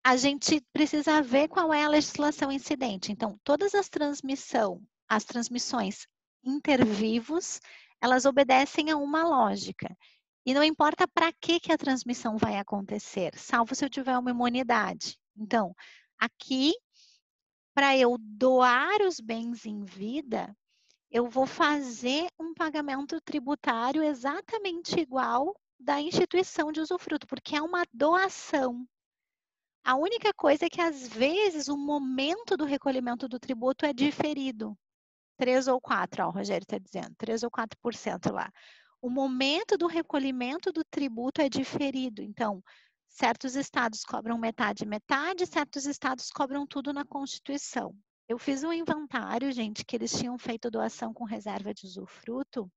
A gente precisa ver qual é a legislação incidente. Então, todas as transmissões inter-vivos, elas obedecem a uma lógica. E não importa para que a transmissão vai acontecer, salvo se eu tiver uma imunidade. Então, aqui, para eu doar os bens em vida, eu vou fazer um pagamento tributário exatamente igual da instituição de usufruto, porque é uma doação. A única coisa é que, às vezes, o momento do recolhimento do tributo é diferido. 3 ou 4, ó, o Rogério está dizendo, 3 ou 4% lá. O momento do recolhimento do tributo é diferido. Então, certos estados cobram metade, metade, certos estados cobram tudo na Constituição. Eu fiz um inventário, gente, que eles tinham feito doação com reserva de usufruto.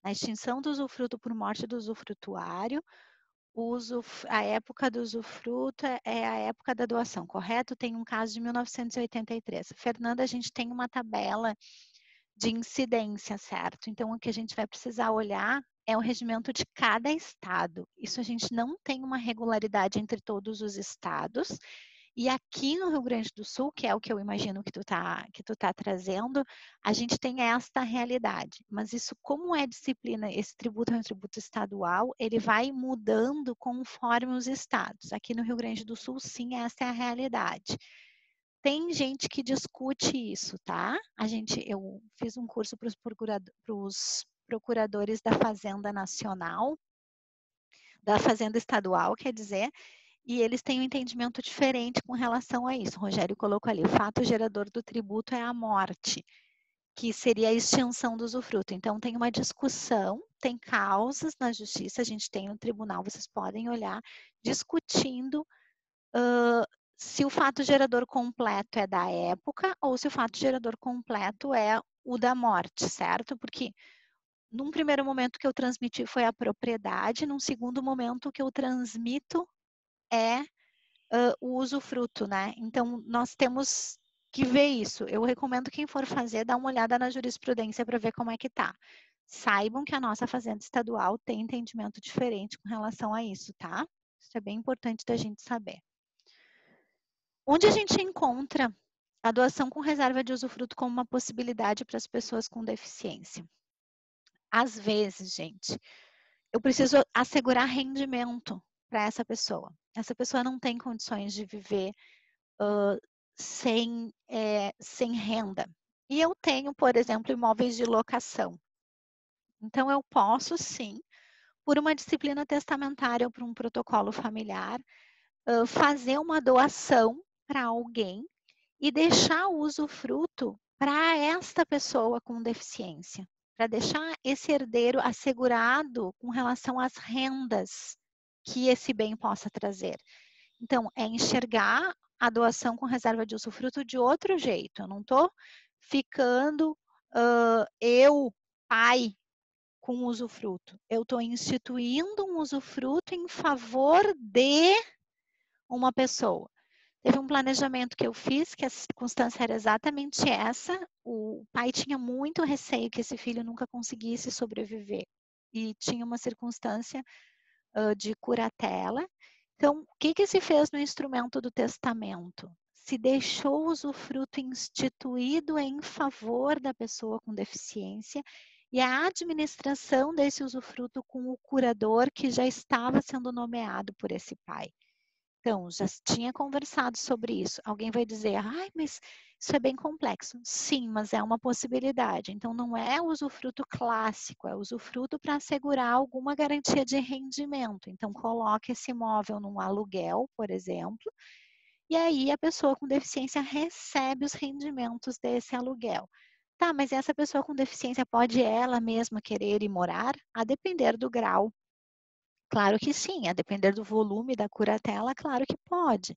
Na extinção do usufruto por morte do usufrutuário, a época do usufruto é a época da doação, correto? Tem um caso de 1983. Fernanda, a gente tem uma tabela de incidência, certo? Então, o que a gente vai precisar olhar é o regimento de cada estado. Isso a gente não tem uma regularidade entre todos os estados. E aqui no Rio Grande do Sul, que é o que eu imagino que tu tá trazendo, a gente tem esta realidade. Mas isso, como é disciplina, esse tributo é um tributo estadual, ele vai mudando conforme os estados. Aqui no Rio Grande do Sul, sim, essa é a realidade. Tem gente que discute isso, tá? Eu fiz um curso para os procuradores da Fazenda Nacional, da Fazenda Estadual, quer dizer, e eles têm um entendimento diferente com relação a isso. O Rogério colocou ali, o fato gerador do tributo é a morte, que seria a extinção do usufruto. Então, tem uma discussão, tem causas na justiça, a gente tem no tribunal, vocês podem olhar, discutindo se o fato gerador completo é da época ou se o fato gerador completo é o da morte, certo? Porque num primeiro momento que eu transmiti foi a propriedade, num segundo momento o que eu transmito é o usufruto, né? Então, nós temos que ver isso. Eu recomendo quem for fazer, dar uma olhada na jurisprudência para ver como é que tá. Saibam que a nossa fazenda estadual tem entendimento diferente com relação a isso, tá? Isso é bem importante da gente saber. Onde a gente encontra a doação com reserva de usufruto como uma possibilidade para as pessoas com deficiência? Às vezes, gente, eu preciso assegurar rendimento para essa pessoa. Essa pessoa não tem condições de viver sem renda. E eu tenho, por exemplo, imóveis de locação. Então, eu posso, sim, por uma disciplina testamentária ou por um protocolo familiar, fazer uma doação para alguém e deixar o usufruto para esta pessoa com deficiência, para deixar esse herdeiro assegurado com relação às rendas que esse bem possa trazer. Então, é enxergar a doação com reserva de usufruto de outro jeito. Eu não estou ficando eu, pai, com usufruto. Eu estou instituindo um usufruto em favor de uma pessoa. Teve um planejamento que eu fiz, que a circunstância era exatamente essa. O pai tinha muito receio que esse filho nunca conseguisse sobreviver. E tinha uma circunstância de curatela. Então, o que se fez no instrumento do testamento? Se deixou o usufruto instituído em favor da pessoa com deficiência e a administração desse usufruto com o curador que já estava sendo nomeado por esse pai. Então, já tinha conversado sobre isso. Alguém vai dizer, ai, mas isso é bem complexo. Sim, mas é uma possibilidade. Então, não é usufruto clássico, é usufruto para assegurar alguma garantia de rendimento. Então, coloque esse imóvel num aluguel, por exemplo, e aí a pessoa com deficiência recebe os rendimentos desse aluguel. Tá, mas essa pessoa com deficiência pode ela mesma querer ir morar? A depender do grau. Claro que sim, a depender do volume da curatela, claro que pode.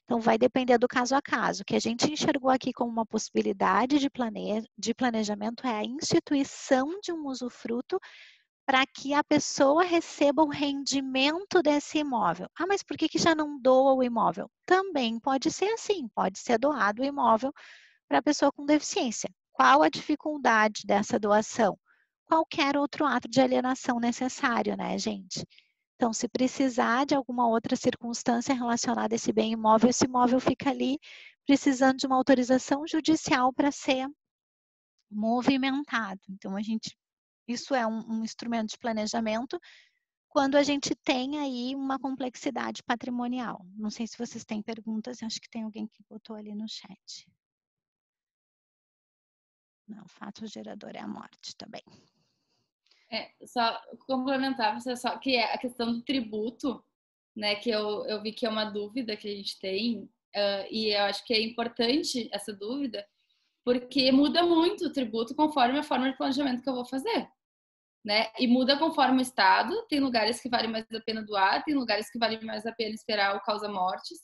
Então, vai depender do caso a caso. O que a gente enxergou aqui como uma possibilidade de planejamento é a instituição de um usufruto para que a pessoa receba o rendimento desse imóvel. Ah, mas por que já não doa o imóvel? Também pode ser assim, pode ser doado o imóvel para a pessoa com deficiência. Qual a dificuldade dessa doação? Qualquer outro ato de alienação necessário, né, gente? Então, se precisar de alguma outra circunstância relacionada a esse bem imóvel, esse imóvel fica ali precisando de uma autorização judicial para ser movimentado. Então, isso é um instrumento de planejamento quando a gente tem aí uma complexidade patrimonial. Não sei se vocês têm perguntas, acho que tem alguém que botou ali no chat. Não, o fato gerador é a morte também. Só complementar, você só que é a questão do tributo, né, que eu vi que é uma dúvida que a gente tem, e eu acho que é importante essa dúvida, porque muda muito o tributo conforme a forma de planejamento que eu vou fazer, né? E muda conforme o estado, tem lugares que vale mais a pena doar, tem lugares que vale mais a pena esperar o causa-mortes.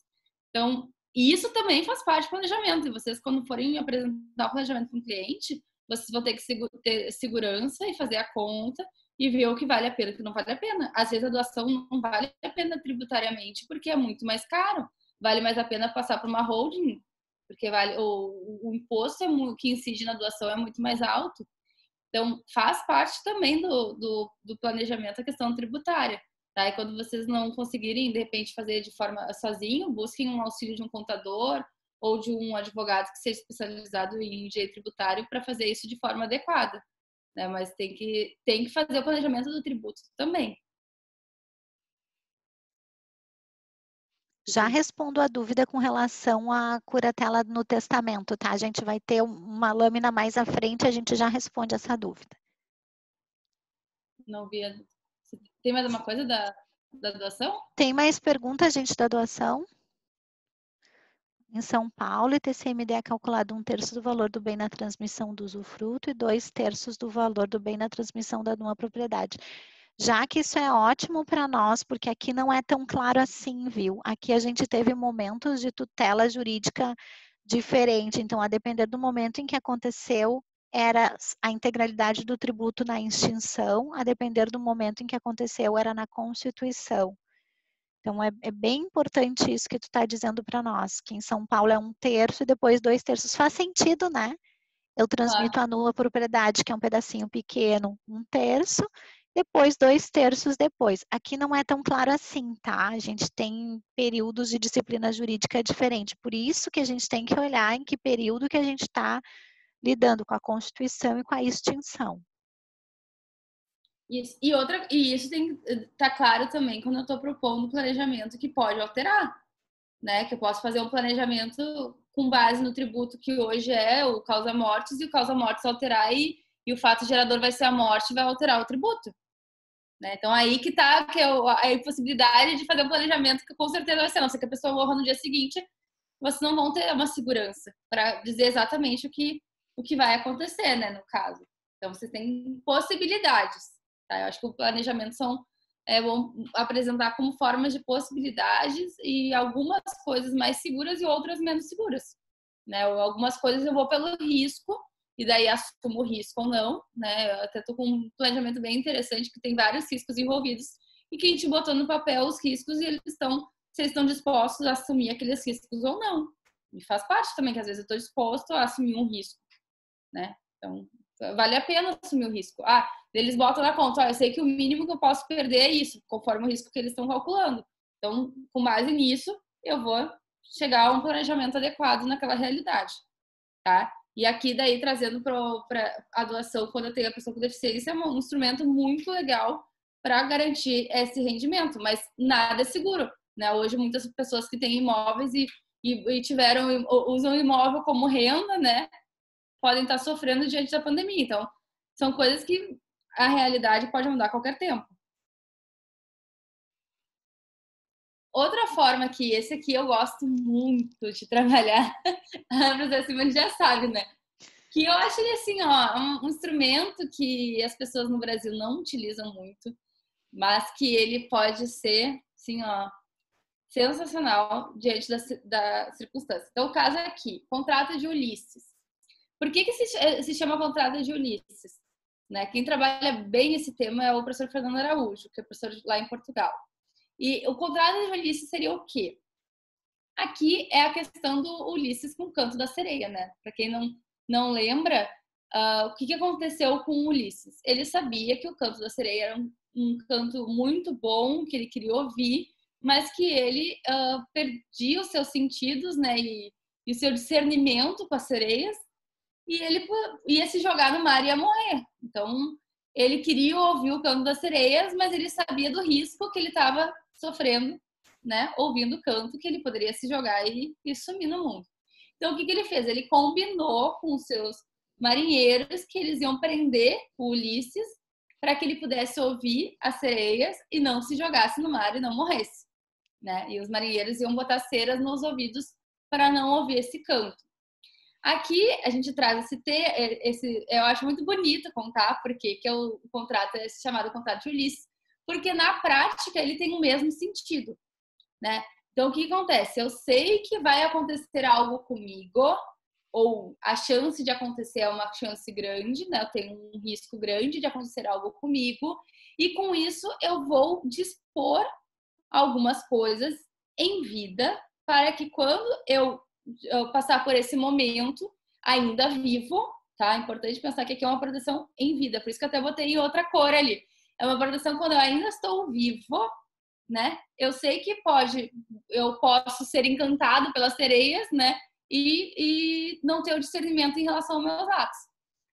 Então, e isso também faz parte do planejamento, e vocês, quando forem apresentar o planejamento para um cliente, vocês vão ter que ter segurança e fazer a conta e ver o que vale a pena e o que não vale a pena. Às vezes a doação não vale a pena tributariamente porque é muito mais caro. Vale mais a pena passar por uma holding, porque vale, o imposto que incide na doação é muito mais alto. Então, faz parte também do planejamento a questão tributária. Tá? E quando vocês não conseguirem, de repente, fazer de forma sozinho, busquem um auxílio de um contador ou de um advogado que seja especializado em direito tributário para fazer isso de forma adequada. Né? Mas tem que fazer o planejamento do tributo também. Já respondo a dúvida com relação à curatela no testamento, tá? A gente vai ter uma lâmina mais à frente, a gente já responde essa dúvida. Não via. Tem mais uma coisa da doação? Tem mais pergunta, gente, da doação? Em São Paulo, ITCMD é calculado 1/3 do valor do bem na transmissão do usufruto e 2/3 do valor do bem na transmissão da numa propriedade. Já que isso é ótimo para nós, porque aqui não é tão claro assim, viu? Aqui a gente teve momentos de tutela jurídica diferente, então a depender do momento em que aconteceu, era a integralidade do tributo na extinção, a depender do momento em que aconteceu, era na constituição. Então, é bem importante isso que tu está dizendo para nós, que em São Paulo é 1/3 e depois 2/3. Faz sentido, né? Eu transmito a nula propriedade, que é um pedacinho pequeno, 1/3, depois 2/3 depois. Aqui não é tão claro assim, tá? A gente tem períodos de disciplina jurídica diferente. Por isso que a gente tem que olhar em que período que a gente está lidando com a Constituição e com a extinção. E isso tem que estar claro também quando eu estou propondo um planejamento que pode alterar, né? Que eu posso fazer um planejamento com base no tributo que hoje é o causa-mortes, e o causa-mortes alterar e o fato gerador vai ser a morte, vai alterar o tributo. Né? Então, aí que está a impossibilidade de fazer um planejamento que com certeza vai ser, não sei que a pessoa morra no dia seguinte, vocês não vão ter uma segurança para dizer exatamente o que vai acontecer, né, no caso. Então, vocês têm possibilidades. Tá? Eu acho que o planejamento é bom apresentar como formas de possibilidades e algumas coisas mais seguras e outras menos seguras. Né? Algumas coisas eu vou pelo risco, e daí assumo o risco ou não. Né? Eu até estou com um planejamento bem interessante, que tem vários riscos envolvidos, e que a gente botou no papel os riscos e se eles estão dispostos a assumir aqueles riscos ou não. E faz parte também que às vezes eu estou disposto a assumir um risco. Né? Então, vale a pena assumir o risco. Eles botam na conta, eu sei que o mínimo que eu posso perder é isso, conforme o risco que eles estão calculando. Então, com base nisso, eu vou chegar a um planejamento adequado naquela realidade, tá? E aqui, daí, trazendo para a doação, quando eu tenho a pessoa com deficiência, é um instrumento muito legal para garantir esse rendimento, mas nada é seguro, né? Hoje, muitas pessoas que têm imóveis e usam o imóvel como renda, né? Podem estar sofrendo diante da pandemia. Então, são coisas que a realidade pode mudar a qualquer tempo. Outra forma que esse aqui eu gosto muito de trabalhar, a professora Simone já sabe, né? Que eu acho ele assim, ó, um instrumento que as pessoas no Brasil não utilizam muito, mas que ele pode ser, assim, ó, sensacional diante da circunstância. Então, o caso é aqui, contrato de Ulisses. Por que se chama contrato de Ulisses? Né? Quem trabalha bem esse tema é o professor Fernando Araújo, que é professor lá em Portugal. E o contrato de Ulisses seria o quê? Aqui é a questão do Ulisses com o canto da sereia, né? Para quem não lembra, o que aconteceu com o Ulisses? Ele sabia que o canto da sereia era um canto muito bom, que ele queria ouvir, mas que ele perdia os seus sentidos, né? E o seu discernimento com as sereias, e ele ia se jogar no mar e ia morrer. Então, ele queria ouvir o canto das sereias, mas ele sabia do risco que ele estava sofrendo, né? Ouvindo o canto, que ele poderia se jogar e sumir no mundo. Então, o que ele fez? Ele combinou com os seus marinheiros que eles iam prender o Ulisses para que ele pudesse ouvir as sereias e não se jogasse no mar e não morresse. né? E os marinheiros iam botar ceras nos ouvidos para não ouvir esse canto. Aqui a gente traz eu acho muito bonito contar porque que o contrato é chamado contrato de Ulisses, porque na prática ele tem o mesmo sentido, né? Então o que acontece? Eu sei que vai acontecer algo comigo, ou a chance de acontecer é uma chance grande, né? Eu tenho um risco grande de acontecer algo comigo, e com isso eu vou dispor algumas coisas em vida para que quando eu passar por esse momento ainda vivo, tá? É importante pensar que aqui é uma proteção em vida, por isso que eu até botei outra cor ali. É uma proteção quando eu ainda estou vivo, né? Eu sei que eu posso ser encantado pelas sereias, né? E não ter o discernimento em relação aos meus atos.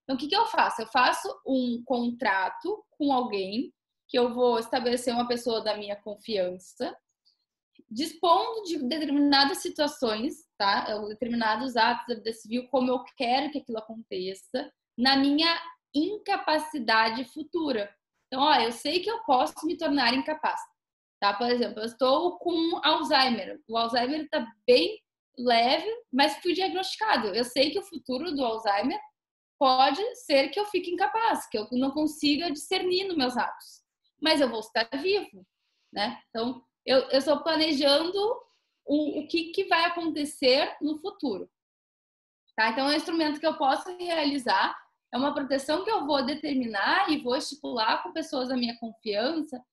Então, o que eu faço? Eu faço um contrato com alguém, que eu vou estabelecer uma pessoa da minha confiança, dispondo de determinadas situações, tá? Determinados atos da vida civil, como eu quero que aquilo aconteça, na minha incapacidade futura. Então, eu sei que eu posso me tornar incapaz, tá? Por exemplo, eu estou com Alzheimer. O Alzheimer está bem leve, mas fui diagnosticado. Eu sei que o futuro do Alzheimer pode ser que eu fique incapaz, que eu não consiga discernir nos meus atos. Mas eu vou estar vivo, né? Então, eu estou planejando o que vai acontecer no futuro. Tá? Então, é um instrumento que eu posso realizar, é uma proteção que eu vou determinar e vou estipular com pessoas da minha confiança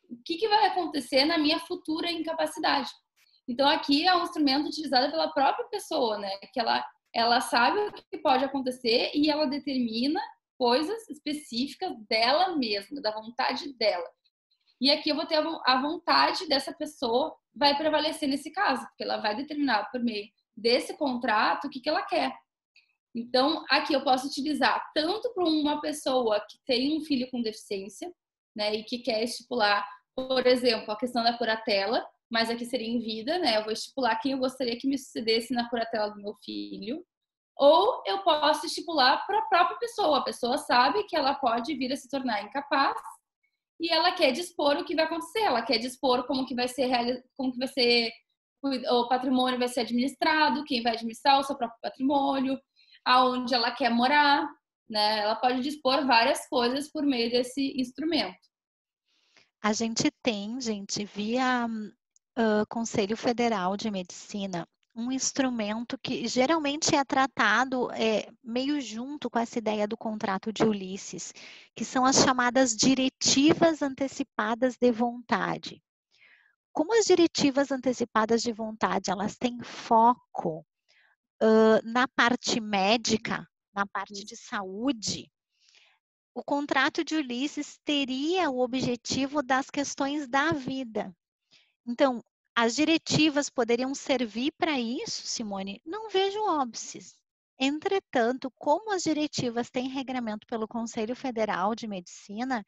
o que vai acontecer na minha futura incapacidade. Então, aqui é um instrumento utilizado pela própria pessoa, né? Que ela sabe o que pode acontecer e ela determina coisas específicas dela mesma, da vontade dela. E aqui eu vou ter a vontade dessa pessoa vai prevalecer nesse caso, porque ela vai determinar por meio desse contrato o que ela quer. Então, aqui eu posso utilizar tanto para uma pessoa que tem um filho com deficiência, né, e que quer estipular, por exemplo, a questão da curatela, mas aqui seria em vida, né? Eu vou estipular quem eu gostaria que me sucedesse na curatela do meu filho. Ou eu posso estipular para a própria pessoa. A pessoa sabe que ela pode vir a se tornar incapaz e ela quer dispor o que vai acontecer. Ela quer dispor como que vai ser o patrimônio vai ser administrado, quem vai administrar o seu próprio patrimônio, aonde ela quer morar, né? Ela pode dispor várias coisas por meio desse instrumento. A gente tem, via Conselho Federal de Medicina, um instrumento que geralmente é tratado meio junto com essa ideia do contrato de Ulisses, que são as chamadas diretivas antecipadas de vontade. Como as diretivas antecipadas de vontade, elas têm foco na parte médica, na parte de saúde, o contrato de Ulisses teria o objetivo das questões da vida. Então, as diretivas poderiam servir para isso, Simone? Não vejo óbices. Entretanto, como as diretivas têm regramento pelo Conselho Federal de Medicina,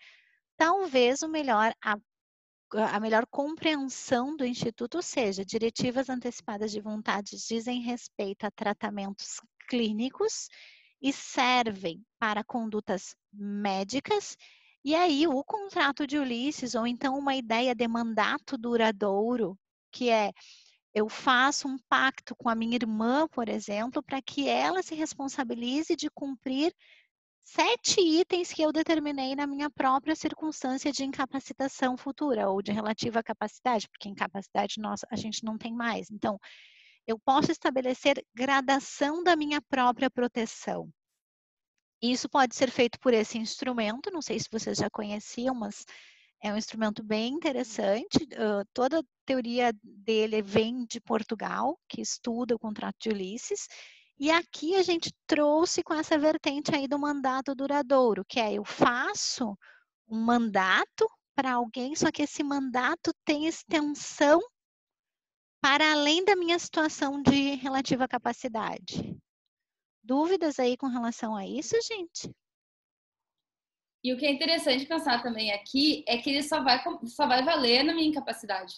talvez a melhor compreensão do Instituto seja diretivas antecipadas de vontade dizem respeito a tratamentos clínicos e servem para condutas médicas, e aí o contrato de Ulisses, ou então uma ideia de mandato duradouro, que é eu faço um pacto com a minha irmã, por exemplo, para que ela se responsabilize de cumprir 7 itens que eu determinei na minha própria circunstância de incapacitação futura, ou de relativa capacidade, porque incapacidade a gente não tem mais. Então, eu posso estabelecer gradação da minha própria proteção. Isso pode ser feito por esse instrumento, não sei se vocês já conheciam, mas é um instrumento bem interessante. Toda a teoria dele vem de Portugal, que estuda o contrato de Ulisses. E aqui a gente trouxe com essa vertente aí do mandato duradouro, que é eu faço um mandato para alguém, só que esse mandato tem extensão para além da minha situação de relativa capacidade. Dúvidas aí com relação a isso, gente? E o que é interessante pensar também aqui é que ele só vai valer na minha incapacidade,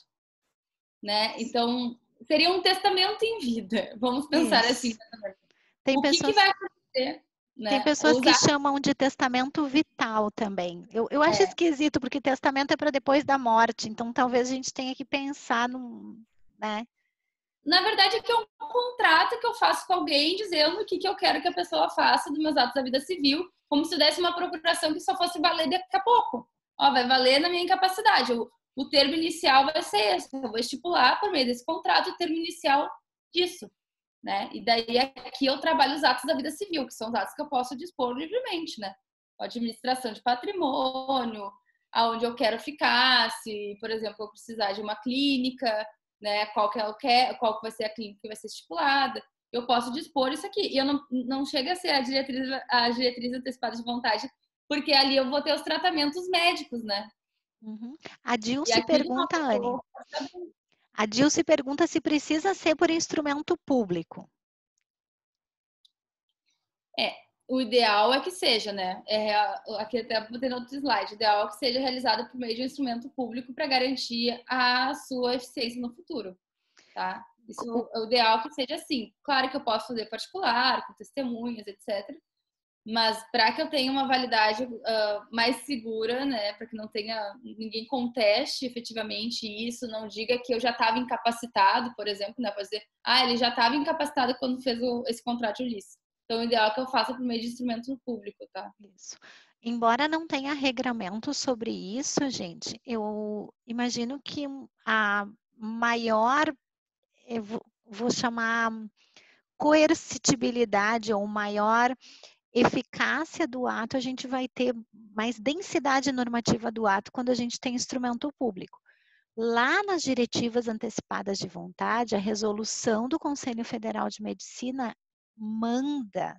né? Então, seria um testamento em vida. Vamos pensar assim. Tem que vai acontecer? né? Tem pessoas que Usar... chamam de testamento vital também. Eu acho esquisito, porque testamento é para depois da morte, então talvez a gente tenha que pensar num, né? Na verdade, é que é um contrato que eu faço com alguém dizendo o que eu quero que a pessoa faça dos meus atos da vida civil, como se desse uma procuração que só fosse valer daqui a pouco. Ó, vai valer na minha incapacidade. O termo inicial vai ser esse. Eu vou estipular, por meio desse contrato, o termo inicial disso. Né? E daí aqui eu trabalho os atos da vida civil, que são os atos que eu posso dispor livremente, né? A administração de patrimônio, aonde eu quero ficar, se, por exemplo, eu precisar de uma clínica, né? Qual que vai ser a clínica que vai ser estipulada. Eu posso dispor isso aqui. E eu não chega a ser a diretriz antecipada de vontade, porque ali eu vou ter os tratamentos médicos, né? Uhum. A Dilce pergunta, Anne. Pessoa... A Dilce pergunta se precisa ser por instrumento público. O ideal é que seja, né? Aqui até botei no outro slide. O ideal é que seja realizado por meio de um instrumento público para garantir a sua eficiência no futuro, tá? Isso é o ideal que seja assim. Claro que eu posso fazer particular, com testemunhas, etc. Mas para que eu tenha uma validade mais segura, né? Para que não tenha ninguém conteste efetivamente isso, não diga que eu já estava incapacitado, por exemplo, né? Para dizer, ele já estava incapacitado quando fez esse contrato de licença. Então, o ideal é que eu faça por meio de instrumento público, tá? Isso. Embora não tenha regramento sobre isso, gente, eu imagino que a maior, eu vou chamar coercitibilidade ou maior eficácia do ato, a gente vai ter mais densidade normativa do ato quando a gente tem instrumento público. Lá nas diretivas antecipadas de vontade, a resolução do Conselho Federal de Medicina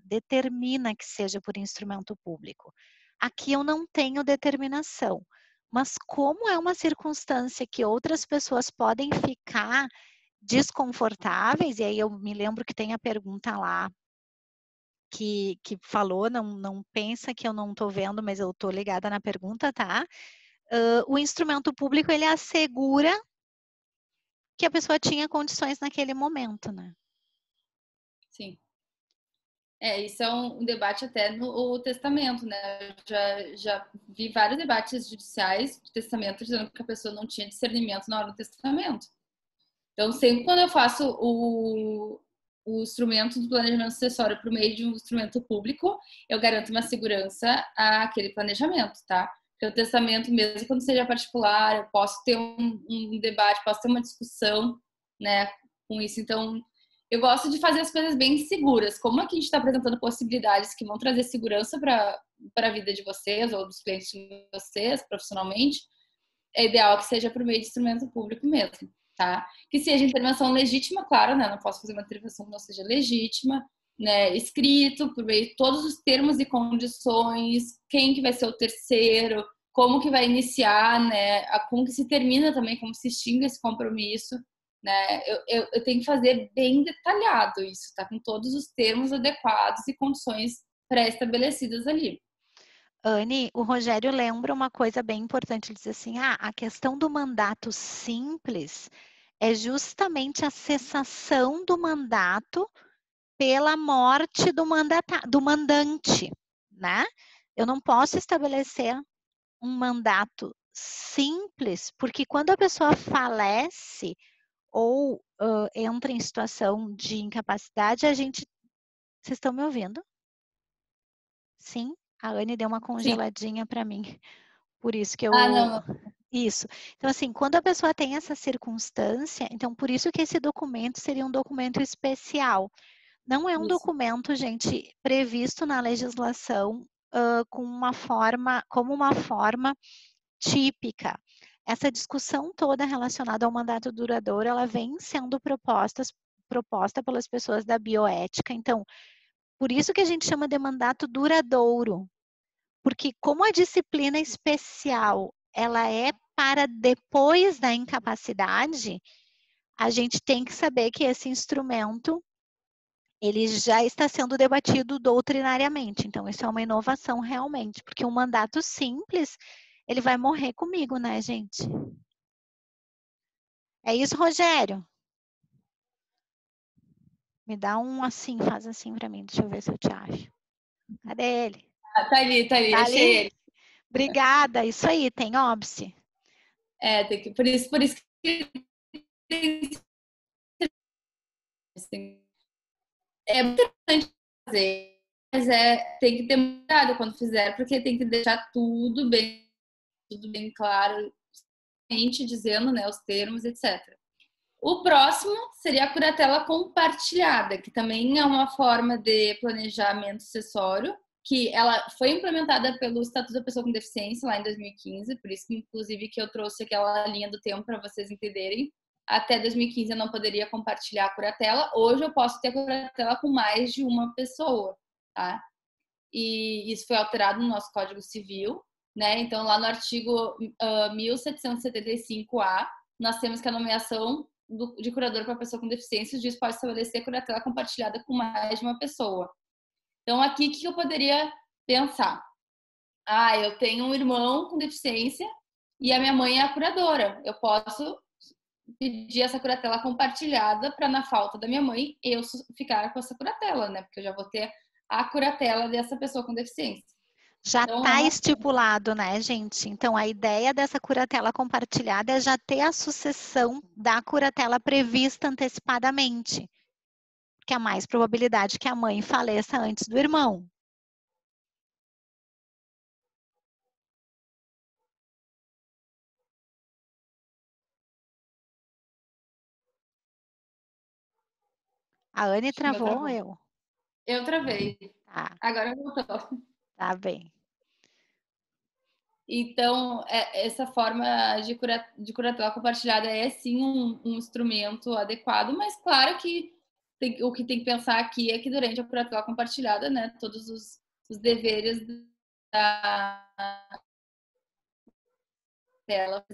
determina que seja por instrumento público. Aqui eu não tenho determinação, mas como é uma circunstância que outras pessoas podem ficar desconfortáveis, e aí eu me lembro que tem a pergunta lá que falou, não pensa que eu não estou vendo, mas eu estou ligada na pergunta, tá? O instrumento público, ele assegura que a pessoa tinha condições naquele momento, né? Sim. Isso é um debate até no testamento, né? Já vi vários debates judiciais de testamento dizendo que a pessoa não tinha discernimento na hora do testamento. Então, sempre quando eu faço o instrumento do planejamento sucessório por meio de um instrumento público, eu garanto uma segurança àquele planejamento, tá? Porque o testamento, mesmo quando seja particular, eu posso ter um debate, posso ter uma discussão, né, com isso. Então, eu gosto de fazer as coisas bem seguras. Como aqui a gente está apresentando possibilidades que vão trazer segurança para a vida de vocês ou dos clientes de vocês, profissionalmente, é ideal que seja por meio de instrumento público mesmo, tá? Que seja intervenção legítima, claro, né? Não posso fazer uma intervenção que não seja legítima, né? Escrito por meio de todos os termos e condições, quem que vai ser o terceiro, como que vai iniciar, né? Como que se termina também, como se extingue esse compromisso, né? Eu tenho que fazer bem detalhado isso, tá? Com todos os termos adequados e condições pré-estabelecidas ali. Anne, o Rogério lembra uma coisa bem importante, ele diz assim, a questão do mandato simples é justamente a cessação do mandato pela morte do mandante, né? Eu não posso estabelecer um mandato simples, porque quando a pessoa falece ou entra em situação de incapacidade, vocês estão me ouvindo? Sim? A Anne deu uma congeladinha para mim. Por isso que eu... Não. Isso. Então, assim, quando a pessoa tem essa circunstância, então, por isso que esse documento seria um documento especial. Não é um documento, gente, previsto na legislação como uma forma típica. Essa discussão toda relacionada ao mandato duradouro, ela vem sendo proposta pelas pessoas da bioética. Então, por isso que a gente chama de mandato duradouro. Porque como a disciplina especial, ela é para depois da incapacidade, a gente tem que saber que esse instrumento ele já está sendo debatido doutrinariamente. Então, isso é uma inovação realmente, porque um mandato simples, ele vai morrer comigo, né, gente? É isso, Rogério? Me dá um assim, faz assim para mim, deixa eu ver se eu te acho. Cadê ele? Tá ali, Tá achei ali? ele. Obrigada, isso aí, tem óbice. Por isso que tem, assim, é muito importante fazer, mas tem que ter cuidado quando fizer, porque tem que deixar tudo bem claro, dizendo, né, os termos, etc. O próximo seria a curatela compartilhada, que também é uma forma de planejamento sucessório, que ela foi implementada pelo Estatuto da Pessoa com Deficiência lá em 2015, por isso que inclusive que eu trouxe aquela linha do tempo para vocês entenderem. Até 2015 eu não poderia compartilhar a curatela, hoje eu posso ter a curatela com mais de uma pessoa, tá? E isso foi alterado no nosso Código Civil, né? Então lá no artigo 1775-A, nós temos que a nomeação de curador para pessoa com deficiência, o juiz pode estabelecer curatela compartilhada com mais de uma pessoa. Então, aqui, o que eu poderia pensar? Eu tenho um irmão com deficiência e a minha mãe é a curadora. Eu posso pedir essa curatela compartilhada para, na falta da minha mãe, eu ficar com essa curatela, né? Porque eu já vou ter a curatela dessa pessoa com deficiência. Já Então, está estipulado, né, gente? Então, a ideia dessa curatela compartilhada é já ter a sucessão da curatela prevista antecipadamente. Porque há mais probabilidade que a mãe faleça antes do irmão. A Anne travou ou eu? Eu travei. Tá. Agora voltou. Tá bem. Então, essa forma de curatela compartilhada é sim um instrumento adequado, mas claro que o que tem que pensar aqui é que durante a curatela compartilhada, né, todos os deveres da dela,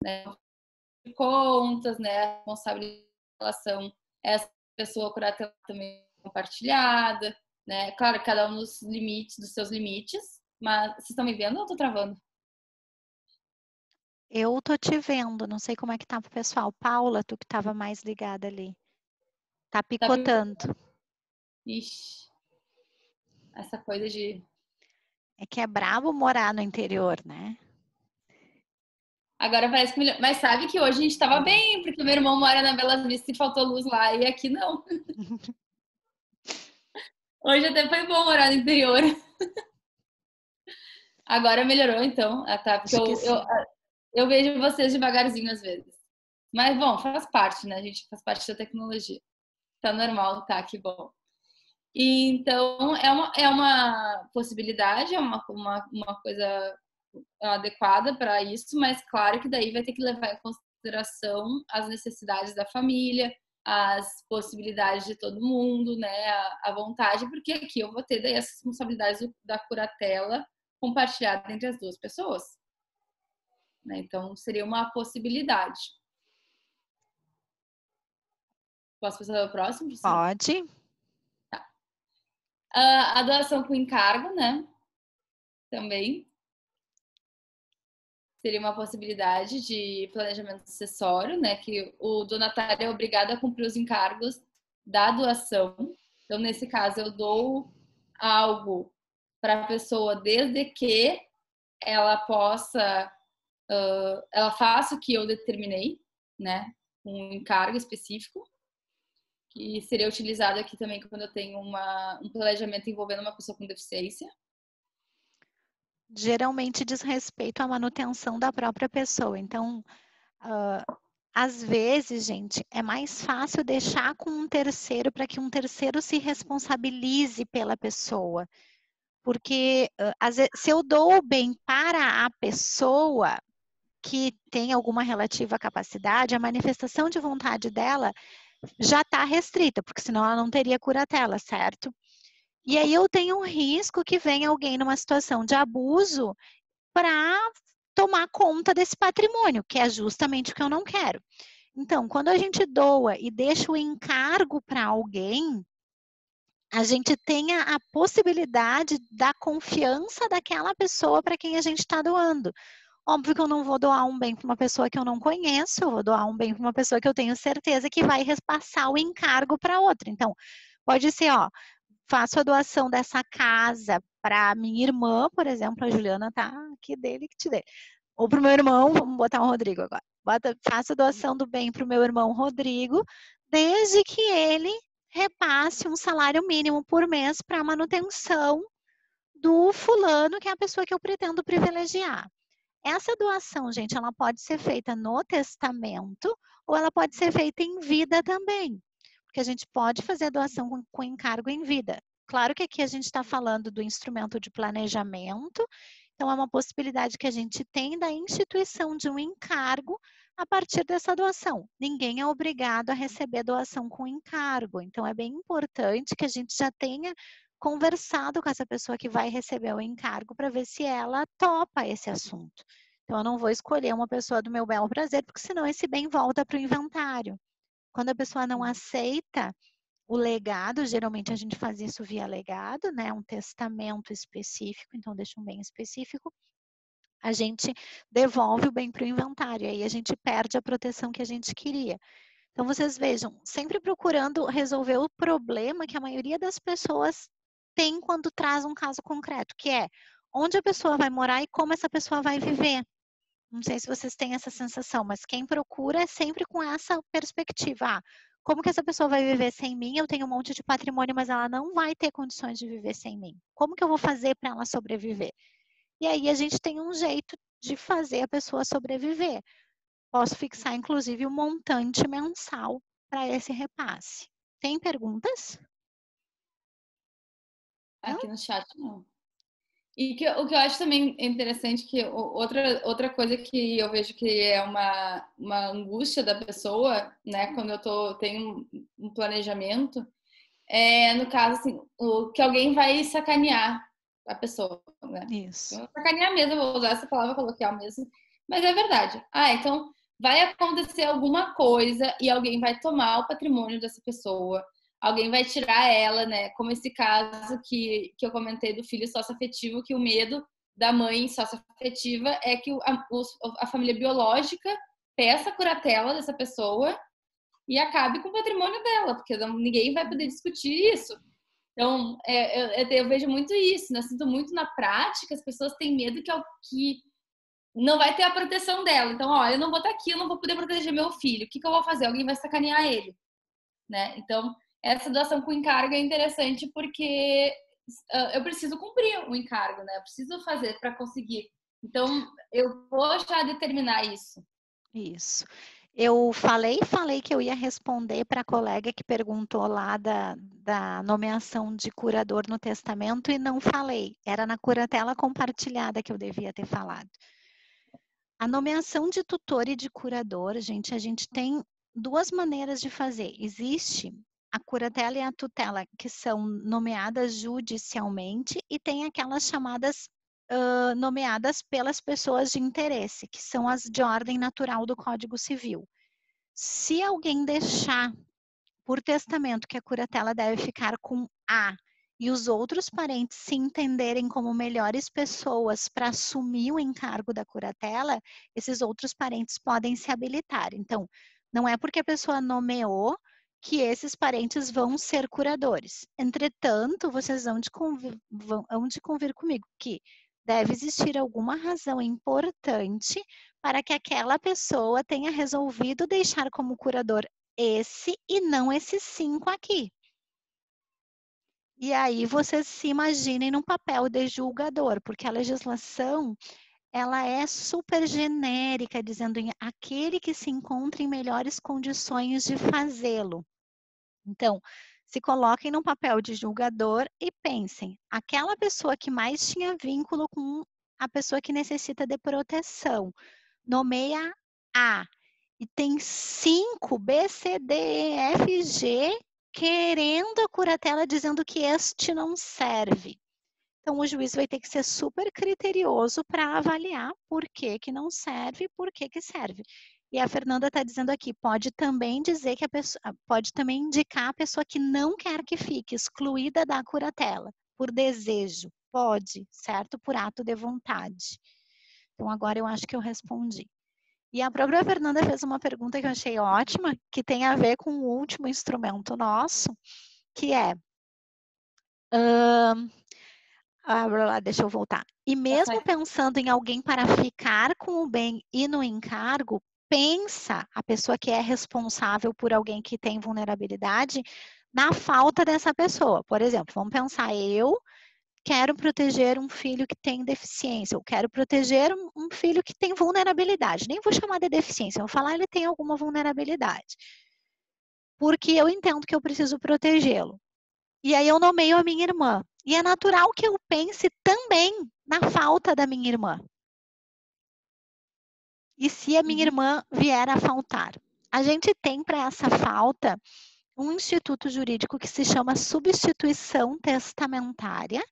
né, contas, né, a responsabilidade em relação a essa pessoa curatela também compartilhada, né, claro, cada um dos limites, dos seus limites, mas vocês estão me vendo ou eu tô travando? Eu tô te vendo, não sei como é que tá pro pessoal. Paula, tu que tava mais ligada ali. Tá picotando. Ixi, essa coisa de... É que é brabo morar no interior, né? Agora parece que melhor. Mas sabe que hoje a gente tava bem, porque meu irmão mora na Belas Vistas e faltou luz lá, e aqui não. Hoje até foi bom morar no interior. Agora melhorou, então. Tá, porque eu vejo vocês devagarzinho às vezes. Mas, bom, faz parte, né? A gente faz parte da tecnologia. Tá normal, tá? Que bom. E, então, é uma possibilidade, é uma coisa adequada para isso, mas claro que daí vai ter que levar em consideração as necessidades da família, as possibilidades de todo mundo, né, a vontade, porque aqui eu vou ter daí as responsabilidades da curatela compartilhada entre as duas pessoas, né? Então seria uma possibilidade. Posso passar para o próximo? Pode. Tá. A doação com encargo, né? Também seria uma possibilidade de planejamento sucessório, né? Que o donatário é obrigado a cumprir os encargos da doação. Então, nesse caso, eu dou algo para a pessoa desde que ela possa, ela faça o que eu determinei, né? Um encargo específico, que seria utilizado aqui também quando eu tenho um planejamento envolvendo uma pessoa com deficiência. Geralmente diz respeito à manutenção da própria pessoa. Então, às vezes, gente, é mais fácil deixar com um terceiro para que um terceiro se responsabilize pela pessoa. Porque às vezes, se eu dou o bem para a pessoa que tem alguma relativa capacidade, a manifestação de vontade dela já está restrita, porque senão ela não teria curatela, certo? E aí eu tenho um risco que venha alguém numa situação de abuso para tomar conta desse patrimônio, que é justamente o que eu não quero. Então, quando a gente doa e deixa o encargo para alguém, a gente tem a possibilidade da confiança daquela pessoa para quem a gente está doando. Óbvio que eu não vou doar um bem para uma pessoa que eu não conheço, eu vou doar um bem para uma pessoa que eu tenho certeza que vai repassar o encargo para outra. Então, pode ser, faço a doação dessa casa para minha irmã, por exemplo, a Juliana tá aqui dele que te dê. Ou para o meu irmão, vamos botar o Rodrigo agora. Faço a doação do bem para o meu irmão Rodrigo, desde que ele repasse um salário mínimo por mês para manutenção do fulano, que é a pessoa que eu pretendo privilegiar. Essa doação, gente, ela pode ser feita no testamento ou ela pode ser feita em vida também. Porque a gente pode fazer a doação com encargo em vida. Claro que aqui a gente está falando do instrumento de planejamento, então é uma possibilidade que a gente tem da instituição de um encargo a partir dessa doação. Ninguém é obrigado a receber doação com encargo, então é bem importante que a gente já tenha conversado com essa pessoa que vai receber o encargo para ver se ela topa esse assunto. Então eu não vou escolher uma pessoa do meu bel prazer, porque senão esse bem volta para o inventário. Quando a pessoa não aceita o legado, geralmente a gente faz isso via legado, né? Um testamento específico, então deixa um bem específico, a gente devolve o bem para o inventário, aí a gente perde a proteção que a gente queria. Então vocês vejam, sempre procurando resolver o problema que a maioria das pessoas tem quando traz um caso concreto, que é onde a pessoa vai morar e como essa pessoa vai viver. Não sei se vocês têm essa sensação, mas quem procura é sempre com essa perspectiva. Ah, como que essa pessoa vai viver sem mim? Eu tenho um monte de patrimônio, mas ela não vai ter condições de viver sem mim. Como que eu vou fazer para ela sobreviver? E aí a gente tem um jeito de fazer a pessoa sobreviver. Posso fixar, inclusive, um montante mensal para esse repasse. Tem perguntas? Aqui no chat, não. E o que eu acho também interessante, que outra coisa que eu vejo que é uma angústia da pessoa, né, quando tenho um planejamento, é, no caso, assim, que alguém vai sacanear a pessoa, né? Isso. Sacanear mesmo, eu vou usar essa palavra coloquial mesmo, mas é verdade. Ah, então vai acontecer alguma coisa e alguém vai tomar o patrimônio dessa pessoa, alguém vai tirar ela, né? Como esse caso que eu comentei do filho socioafetivo, que o medo da mãe socioafetiva é que a família biológica peça a curatela dessa pessoa e acabe com o patrimônio dela, porque ninguém vai poder discutir isso. Então, eu vejo muito isso, né? Sinto muito na prática, as pessoas têm medo que não vai ter a proteção dela. Então, ó, eu não vou estar aqui, eu não vou poder proteger meu filho. O que eu vou fazer? Alguém vai sacanear ele, né? Então, essa doação com encargo é interessante porque eu preciso cumprir o encargo, né? Eu preciso fazer para conseguir. Então, eu vou já determinar isso. Isso. Eu falei que eu ia responder para a colega que perguntou lá da nomeação de curador no testamento e não falei. Era na curatela compartilhada que eu devia ter falado. A nomeação de tutor e de curador, gente, a gente tem duas maneiras de fazer. Existe a curatela e a tutela, que são nomeadas judicialmente, e tem aquelas chamadas nomeadas pelas pessoas de interesse, que são as de ordem natural do Código Civil. Se alguém deixar por testamento que a curatela deve ficar com A e os outros parentes se entenderem como melhores pessoas para assumir o encargo da curatela, esses outros parentes podem se habilitar. Então, não é porque a pessoa nomeou que esses parentes vão ser curadores. Entretanto, vocês hão de convir comigo que deve existir alguma razão importante para que aquela pessoa tenha resolvido deixar como curador esse e não esses 5 aqui. E aí vocês se imaginem no papel de julgador, porque a legislação ela é super genérica, dizendo aquele que se encontra em melhores condições de fazê-lo. Então, se coloquem no papel de julgador e pensem, aquela pessoa que mais tinha vínculo com a pessoa que necessita de proteção, nomeia A, e tem 5, B, C, D, E, F, G, querendo a curatela, dizendo que este não serve. Então, o juiz vai ter que ser super criterioso para avaliar por que que não serve e por que que serve. E a Fernanda está dizendo aqui, pode também dizer que a pessoa, pode também indicar a pessoa que não quer que fique excluída da curatela, por desejo. Pode, certo? Por ato de vontade. Então, agora eu acho que eu respondi. E a própria Fernanda fez uma pergunta que eu achei ótima, que tem a ver com o último instrumento nosso, que é, Deixa eu voltar. E mesmo pensando em alguém para ficar com o bem e no encargo, pensa a pessoa que é responsável por alguém que tem vulnerabilidade na falta dessa pessoa. Por exemplo, vamos pensar, eu quero proteger um filho que tem deficiência, eu quero proteger um filho que tem vulnerabilidade. Nem vou chamar de deficiência, eu vou falar ele tem alguma vulnerabilidade. Porque eu entendo que eu preciso protegê-lo. E aí eu nomeio a minha irmã. E é natural que eu pense também na falta da minha irmã. E se a minha irmã vier a faltar? A gente tem para essa falta um instituto jurídico que se chama substituição testamentária.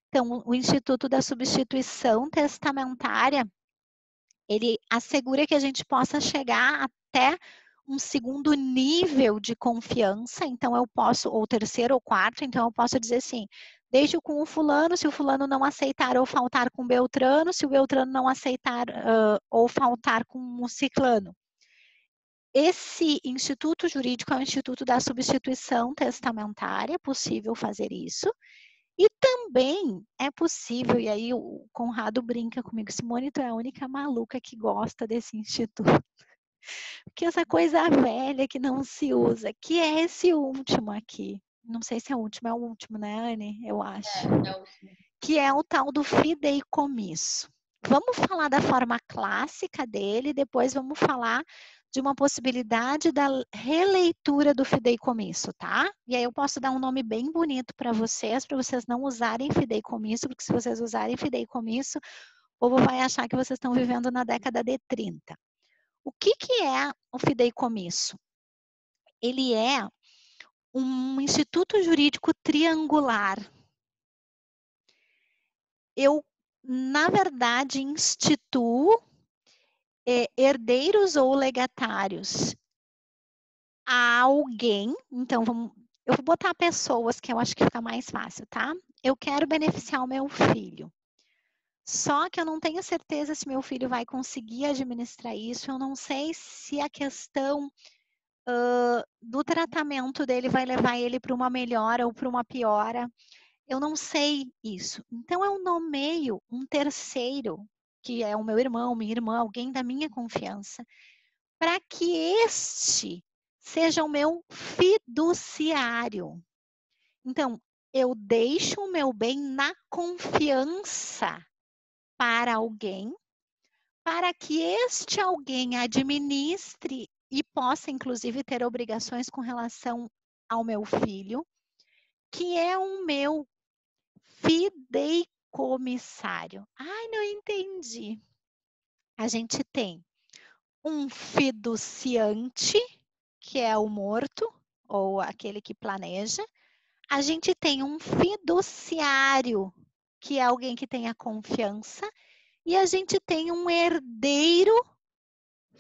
Então, o Instituto da Substituição Testamentária, ele assegura que a gente possa chegar até um segundo nível de confiança, então eu posso, ou terceiro ou quarto, então eu posso dizer assim, deixo com o fulano, se o fulano não aceitar ou faltar com o Beltrano, se o Beltrano não aceitar ou faltar com o Ciclano. Esse instituto jurídico é o Instituto da Substituição Testamentária, é possível fazer isso. E também é possível, e aí o Conrado brinca comigo, Simone, tu é a única maluca que gosta desse instituto. Porque essa coisa velha que não se usa, que é esse último aqui. Não sei se é o último, né, Anne? Eu acho. É o último. Que é o tal do fideicomisso. Vamos falar da forma clássica dele, depois vamos falar de uma possibilidade da releitura do fideicomisso, tá? E aí eu posso dar um nome bem bonito para vocês não usarem fideicomisso, porque se vocês usarem fideicomisso, o povo vai achar que vocês estão vivendo na década de 30. O que é o fideicomisso? Ele é um instituto jurídico triangular. Eu, na verdade, instituo herdeiros ou legatários a alguém. Então, eu vou botar pessoas que eu acho que fica mais fácil, tá? Eu quero beneficiar o meu filho. Só que eu não tenho certeza se meu filho vai conseguir administrar isso. Eu não sei se a questão do tratamento dele vai levar ele para uma melhora ou para uma piora. Eu não sei isso. Então, eu nomeio um terceiro, que é o meu irmão, minha irmã, alguém da minha confiança, para que este seja o meu fiduciário. Então, eu deixo o meu bem na confiança para alguém, para que este alguém administre e possa, inclusive, ter obrigações com relação ao meu filho, que é o meu fideicomissário. Ai, não entendi. A gente tem um fiduciante, que é o morto, ou aquele que planeja. A gente tem um fiduciário, que é alguém que tem a confiança. E a gente tem um herdeiro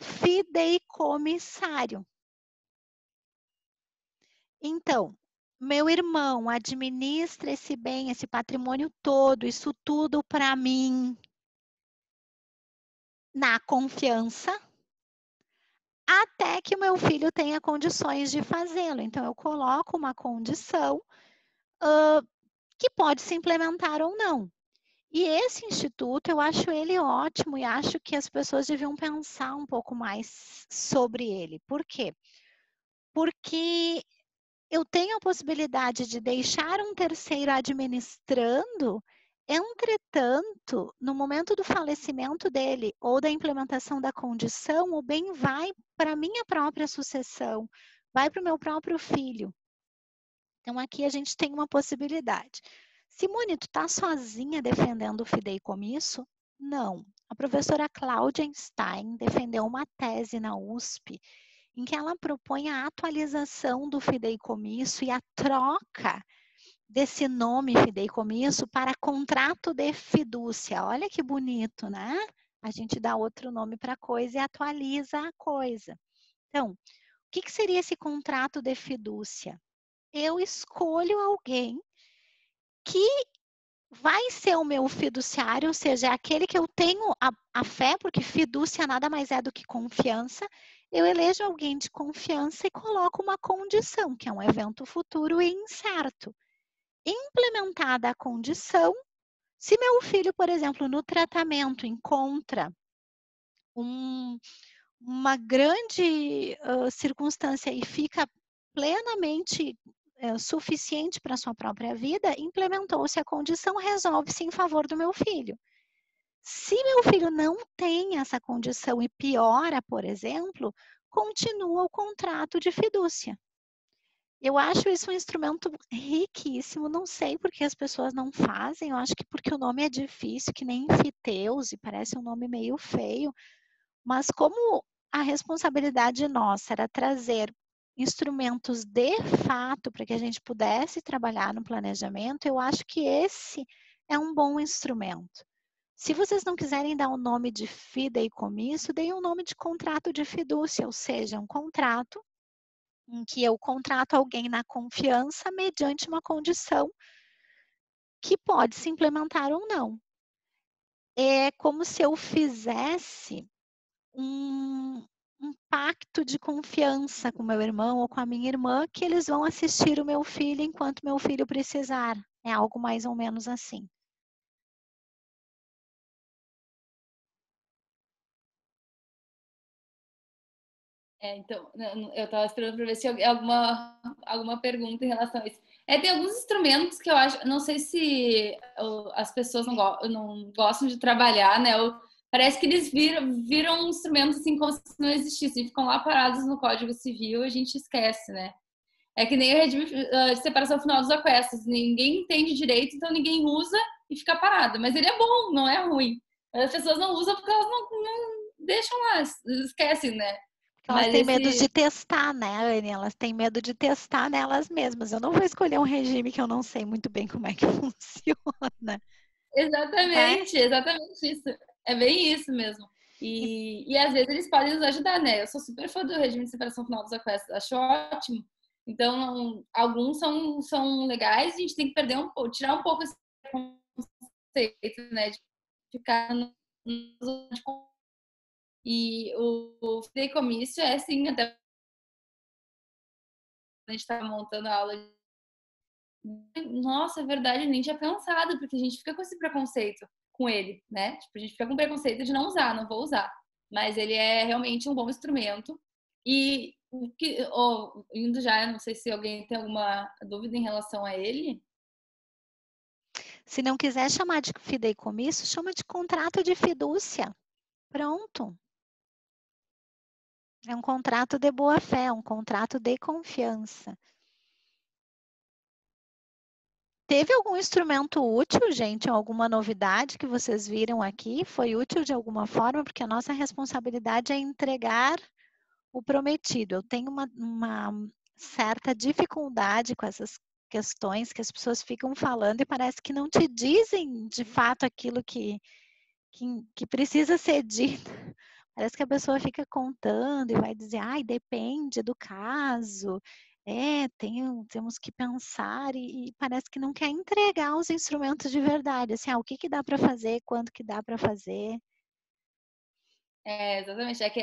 fideicomissário. Então, meu irmão administra esse bem, esse patrimônio todo, isso tudo para mim, na confiança, até que o meu filho tenha condições de fazê-lo. Então, eu coloco uma condição que pode se implementar ou não. E esse instituto, eu acho ele ótimo e acho que as pessoas deviam pensar um pouco mais sobre ele. Por quê? Porque eu tenho a possibilidade de deixar um terceiro administrando, entretanto, no momento do falecimento dele ou da implementação da condição, o bem vai para a minha própria sucessão, vai para o meu próprio filho. Então, aqui a gente tem uma possibilidade. Simone, tu tá sozinha defendendo o fideicomisso? Não. A professora Cláudia Einstein defendeu uma tese na USP em que ela propõe a atualização do fideicomisso e a troca desse nome fideicomisso para contrato de fidúcia. Olha que bonito, né? A gente dá outro nome para a coisa e atualiza a coisa. Então, o que seria esse contrato de fidúcia? Eu escolho alguém que vai ser o meu fiduciário, ou seja, aquele que eu tenho a fé, porque fidúcia nada mais é do que confiança. Eu elejo alguém de confiança e coloco uma condição, que é um evento futuro e incerto. implementada a condição, se meu filho, por exemplo, no tratamento encontra uma grande circunstância e fica plenamente suficiente para a sua própria vida, implementou-se a condição, resolve-se em favor do meu filho. Se meu filho não tem essa condição e piora, por exemplo, continua o contrato de fidúcia. Eu acho isso um instrumento riquíssimo, não sei por que as pessoas não fazem, eu acho que porque o nome é difícil, que nem enfiteuse, parece um nome meio feio, mas como a responsabilidade nossa era trazer instrumentos de fato para que a gente pudesse trabalhar no planejamento, eu acho que esse é um bom instrumento. Se vocês não quiserem dar o nome de fideicomisso, deem o nome de contrato de fidúcia, ou seja, um contrato em que eu contrato alguém na confiança mediante uma condição que pode se implementar ou não. É como se eu fizesse um pacto de confiança com meu irmão ou com a minha irmã, que eles vão assistir o meu filho enquanto meu filho precisar. É algo mais ou menos assim. Então, eu estava esperando para ver se alguma pergunta em relação a isso. Tem alguns instrumentos que eu acho, não sei se as pessoas não gostam de trabalhar, né? Parece que eles viram instrumentos assim como se não existissem, ficam lá parados no Código Civil e a gente esquece, né? É que nem a regime de separação final dos aquestos. Ninguém entende direito, então ninguém usa e fica parado. Mas ele é bom, não é ruim. As pessoas não usam porque elas não deixam lá, esquecem, né? Elas têm medo de testar, né, Anne? Elas têm medo de testar nelas mesmas. Eu não vou escolher um regime que eu não sei muito bem como é que funciona. Exatamente, exatamente isso. É bem isso mesmo. E às vezes eles podem nos ajudar, né? Eu sou super fã do regime de separação final dos aquestos, acho ótimo. Então, alguns são legais, a gente tem que tirar um pouco esse conceito, né? De ficar no e o fideicomisso é assim, até a gente estava montando a aula. Nossa, é verdade, eu nem tinha pensado, porque a gente fica com esse preconceito com ele, né? Tipo, a gente fica com preconceito de não usar, não vou usar. Mas ele é realmente um bom instrumento. E indo já, não sei se alguém tem alguma dúvida em relação a ele. Se não quiser chamar de fideicomisso, chama de contrato de fidúcia. Pronto. É um contrato de boa-fé, é um contrato de confiança. Teve algum instrumento útil, gente? Alguma novidade que vocês viram aqui? Foi útil de alguma forma? Porque a nossa responsabilidade é entregar o prometido. Eu tenho uma certa dificuldade com essas questões que as pessoas ficam falando e parece que não te dizem de fato aquilo que precisa ser dito. Parece que a pessoa fica contando e vai dizer, ai, depende do caso, temos que pensar e parece que não quer entregar os instrumentos de verdade, assim, o que dá para fazer, quando que dá para fazer. Exatamente, é que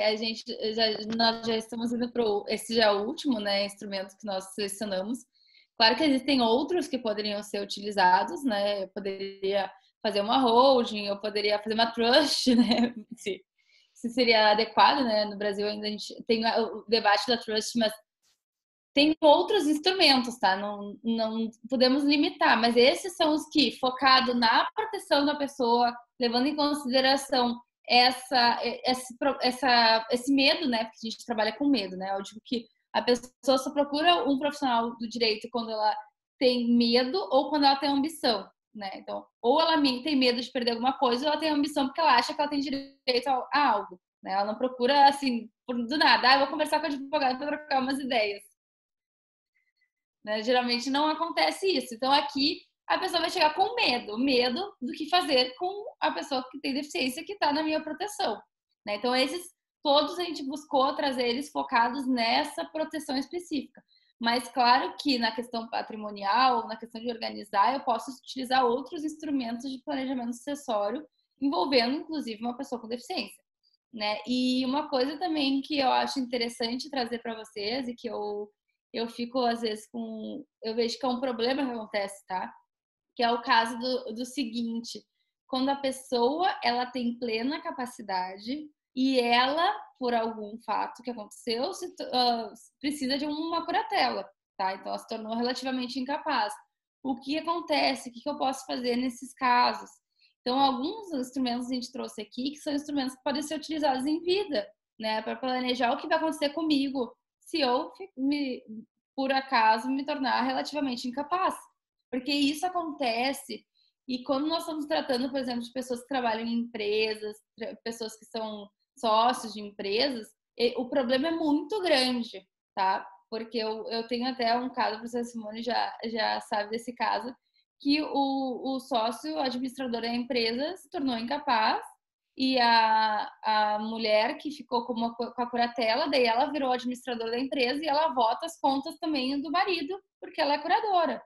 nós já estamos indo para esse já é o último, né, instrumento que nós selecionamos. Claro que existem outros que poderiam ser utilizados, né, eu poderia fazer uma holding, eu poderia fazer uma trust, né, se seria adequado, né, no Brasil ainda a gente tem o debate da trust, mas tem outros instrumentos, tá? Não podemos limitar, mas esses são os que, focado na proteção da pessoa, levando em consideração esse medo, né? Porque a gente trabalha com medo, né? Eu digo que a pessoa só procura um profissional do direito quando ela tem medo ou quando ela tem ambição, né? Então, ou ela tem medo de perder alguma coisa, ou ela tem ambição porque ela acha que ela tem direito a algo, né? Ela não procura, assim, do nada, eu vou conversar com o advogado para trocar umas ideias. Né? Geralmente não acontece isso. Então aqui a pessoa vai chegar com medo do que fazer com a pessoa que tem deficiência que está na minha proteção. Né? Então esses todos a gente buscou trazer eles focados nessa proteção específica. Mas claro que na questão patrimonial, na questão de organizar, eu posso utilizar outros instrumentos de planejamento sucessório envolvendo inclusive uma pessoa com deficiência. Né? E uma coisa também que eu acho interessante trazer para vocês e que eu eu fico, às vezes, eu vejo que é um problema que acontece, tá? Que é o caso do seguinte, quando a pessoa, ela tem plena capacidade e ela, por algum fato que aconteceu, precisa de uma curatela, tá? Então, ela se tornou relativamente incapaz. O que acontece? O que eu posso fazer nesses casos? Então, alguns instrumentos a gente trouxe aqui, que são instrumentos que podem ser utilizados em vida, né? Para planejar o que vai acontecer comigo se eu, por acaso, me tornar relativamente incapaz. Porque isso acontece, e quando nós estamos tratando, por exemplo, de pessoas que trabalham em empresas, pessoas que são sócios de empresas, o problema é muito grande, tá? Porque eu tenho até um caso, a professora Simone já sabe desse caso, que o sócio administrador da empresa se tornou incapaz e a mulher que ficou com a curatela, daí ela virou administradora da empresa e ela vota as contas também do marido, porque ela é curadora.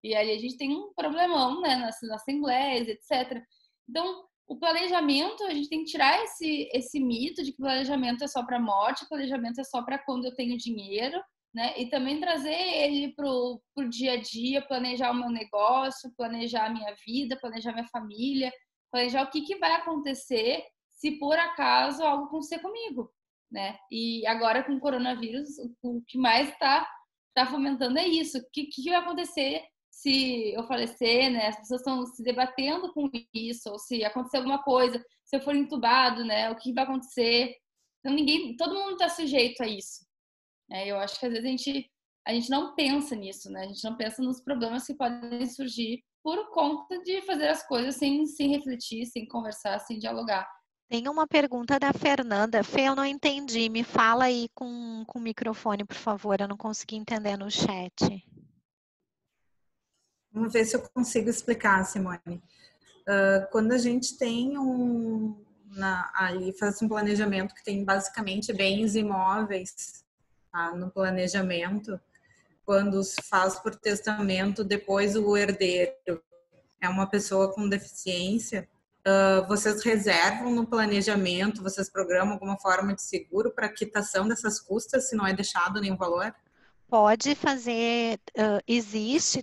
E aí a gente tem um problemão, né, nas assembleias, etc. Então, o planejamento, a gente tem que tirar esse mito de que o planejamento é só para morte, o planejamento é só para quando eu tenho dinheiro, né? E também trazer ele pro dia a dia, planejar o meu negócio, planejar a minha vida, planejar minha família, planejar o que vai acontecer se por acaso algo acontecer comigo, né? E agora com o coronavírus, o que mais está fomentando é isso. O que vai acontecer se eu falecer, né? As pessoas estão se debatendo com isso, ou se acontecer alguma coisa, se eu for entubado, né? O que vai acontecer? Então, todo mundo está sujeito a isso. Eu acho que às vezes a gente não pensa nisso, né? A gente não pensa nos problemas que podem surgir por conta de fazer as coisas sem refletir, sem conversar, sem dialogar. Tem uma pergunta da Fernanda. Fê, eu não entendi. Me fala aí com o microfone, por favor. Eu não consegui entender no chat. Vamos ver se eu consigo explicar, Simone. Quando a gente tem ali faz um planejamento que tem basicamente bens imóveis, tá, no planejamento, quando se faz por testamento, depois o herdeiro é uma pessoa com deficiência, vocês reservam no planejamento, vocês programam alguma forma de seguro para quitação dessas custas, se não é deixado nenhum valor? Pode fazer,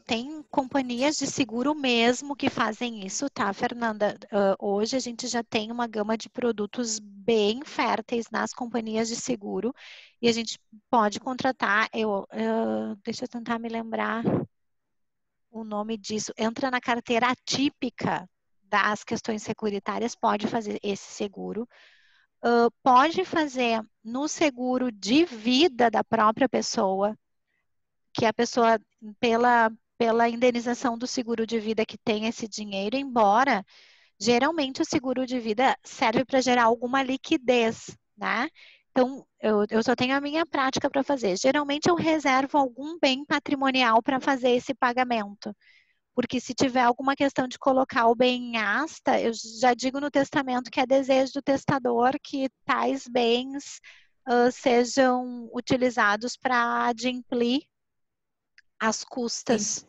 tem companhias de seguro mesmo que fazem isso, tá, Fernanda? Hoje a gente já tem uma gama de produtos bem férteis nas companhias de seguro e a gente pode contratar, deixa eu tentar me lembrar o nome disso, entra na carteira atípica das questões securitárias, pode fazer esse seguro. Pode fazer no seguro de vida da própria pessoa, que a pessoa, pela indenização do seguro de vida que tem esse dinheiro, embora geralmente o seguro de vida serve para gerar alguma liquidez, né? Então, eu só tenho a minha prática para fazer. Geralmente eu reservo algum bem patrimonial para fazer esse pagamento. Porque se tiver alguma questão de colocar o bem em asta, eu já digo no testamento que é desejo do testador que tais bens sejam utilizados para adimplir as custas, sim,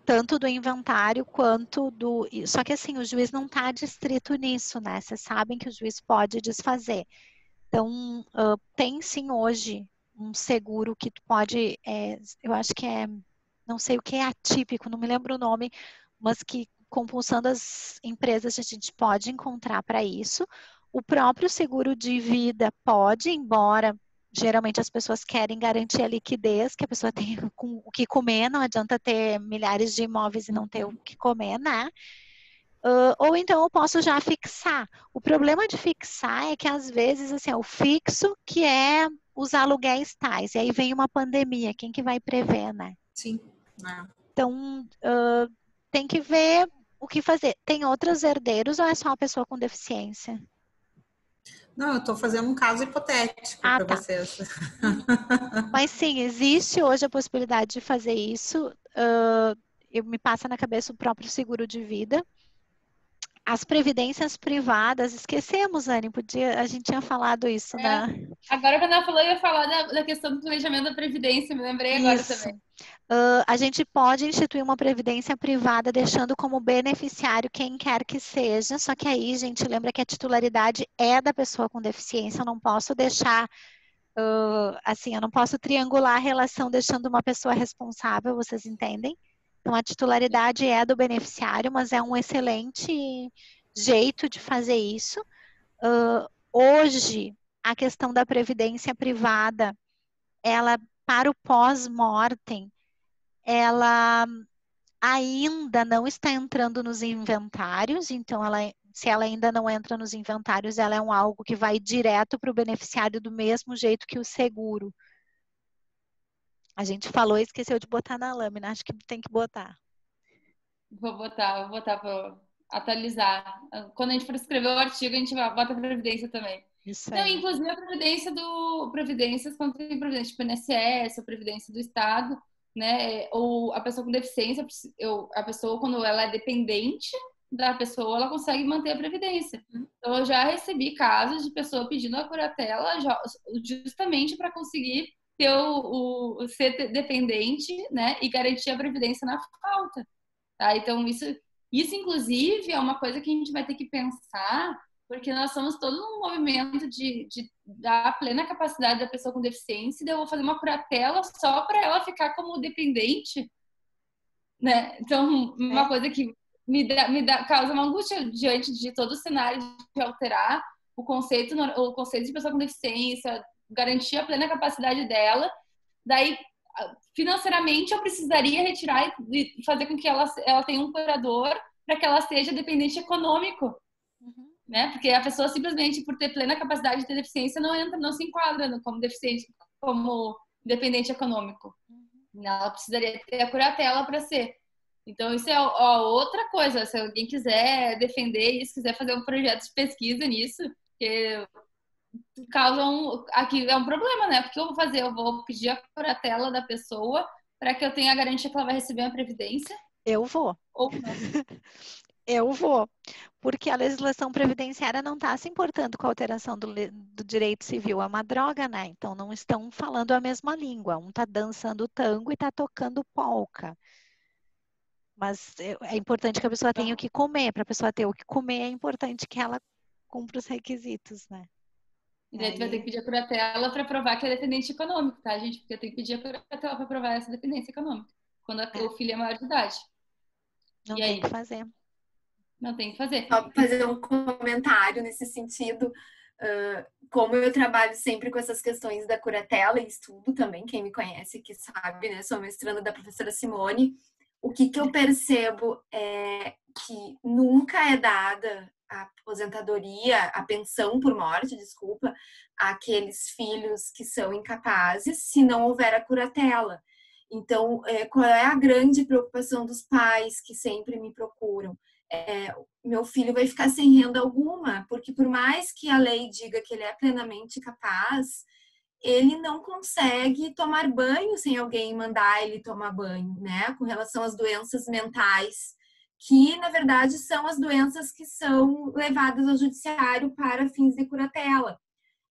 tanto do inventário quanto do... Só que assim, o juiz não está distrito nisso, né? Vocês sabem que o juiz pode desfazer. Então, tem sim hoje um seguro que tu pode, eu acho que não sei o que é atípico, não me lembro o nome, mas que compulsando as empresas a gente pode encontrar para isso. O próprio seguro de vida pode, embora geralmente as pessoas querem garantir a liquidez, que a pessoa tenha o que comer, não adianta ter milhares de imóveis e não ter o que comer, né? Ou então eu posso já fixar. O problema de fixar é que às vezes assim, o fixo que é os aluguéis tais, e aí vem uma pandemia, quem que vai prever, né? Sim. Então, tem que ver o que fazer. Tem outros herdeiros ou é só uma pessoa com deficiência? Não, eu estou fazendo um caso hipotético para vocês. Mas sim, existe hoje a possibilidade de fazer isso. Me passa na cabeça o próprio seguro de vida. As previdências privadas, esquecemos, Anne, a gente tinha falado isso, né? Agora, quando ela falou, eu ia falar da questão do planejamento da previdência, me lembrei agora também. A gente pode instituir uma previdência privada deixando como beneficiário quem quer que seja, só que aí, gente, lembra que a titularidade é da pessoa com deficiência, eu não posso deixar assim, eu não posso triangular a relação deixando uma pessoa responsável, vocês entendem? Então, a titularidade é do beneficiário, mas é um excelente jeito de fazer isso. Hoje, a questão da previdência privada, ela, para o pós-mortem, ela ainda não está entrando nos inventários, então se ela ainda não entra nos inventários, ela é algo que vai direto para o beneficiário do mesmo jeito que o seguro. A gente falou e esqueceu de botar na lâmina, acho que tem que botar. Vou botar para atualizar. Quando a gente for escrever o artigo, a gente bota a previdência também. Isso não, aí. Inclusive a previdência previdências, quando tem previdência tipo INSS, ou previdência do Estado, né? Ou a pessoa com deficiência, a pessoa, quando ela é dependente da pessoa, ela consegue manter a previdência. Então, eu já recebi casos de pessoa pedindo a curatela justamente para conseguir ter ser dependente, né? E garantir a previdência na falta. Tá? Então, isso, inclusive, é uma coisa que a gente vai ter que pensar, porque nós somos todo um movimento de dar plena capacidade da pessoa com deficiência, e daí eu vou fazer uma curatela só para ela ficar como dependente, né? Então, uma coisa que causa uma angústia diante de todo o cenário de alterar o conceito de pessoa com deficiência, garantir a plena capacidade dela, daí financeiramente eu precisaria retirar e fazer com que ela tenha um curador para que ela seja dependente econômico, né? Porque a pessoa simplesmente por ter plena capacidade de ter deficiência não se enquadra como deficiente, como dependente econômico. Ela precisaria ter a curatela para ser. Então isso é outra coisa. Se alguém quiser defender isso, quiser fazer um projeto de pesquisa nisso, que aqui é um problema, né? Porque eu vou fazer, eu vou pedir a curatela da pessoa para que eu tenha a garantia que ela vai receber a previdência? Eu vou. Ou não? Eu vou. Porque a legislação previdenciária não está se importando com a alteração do direito civil. É uma droga, né? Então não estão falando a mesma língua. Um está dançando tango e está tocando polca. Mas é importante que a pessoa tenha o que comer. Para a pessoa ter o que comer, é importante que ela cumpra os requisitos, né? E daí tu vai ter que pedir a curatela para provar que é dependente econômico, tá, gente? Porque tem que pedir a curatela para provar essa dependência econômica. Quando o filho é maior de idade. Não tem que fazer. Não tem que fazer. Só fazer um comentário nesse sentido. Como eu trabalho sempre com essas questões da curatela e estudo também, quem me conhece que sabe, né? Sou mestranda da professora Simone. O que eu percebo é que nunca é dada a aposentadoria, a pensão por morte, desculpa, àqueles filhos que são incapazes, se não houver a curatela. Então, qual é a grande preocupação dos pais que sempre me procuram? Meu filho vai ficar sem renda alguma, porque por mais que a lei diga que ele é plenamente capaz, ele não consegue tomar banho sem alguém mandar ele tomar banho, né? Com relação às doenças mentais, que na verdade são as doenças que são levadas ao judiciário para fins de curatela.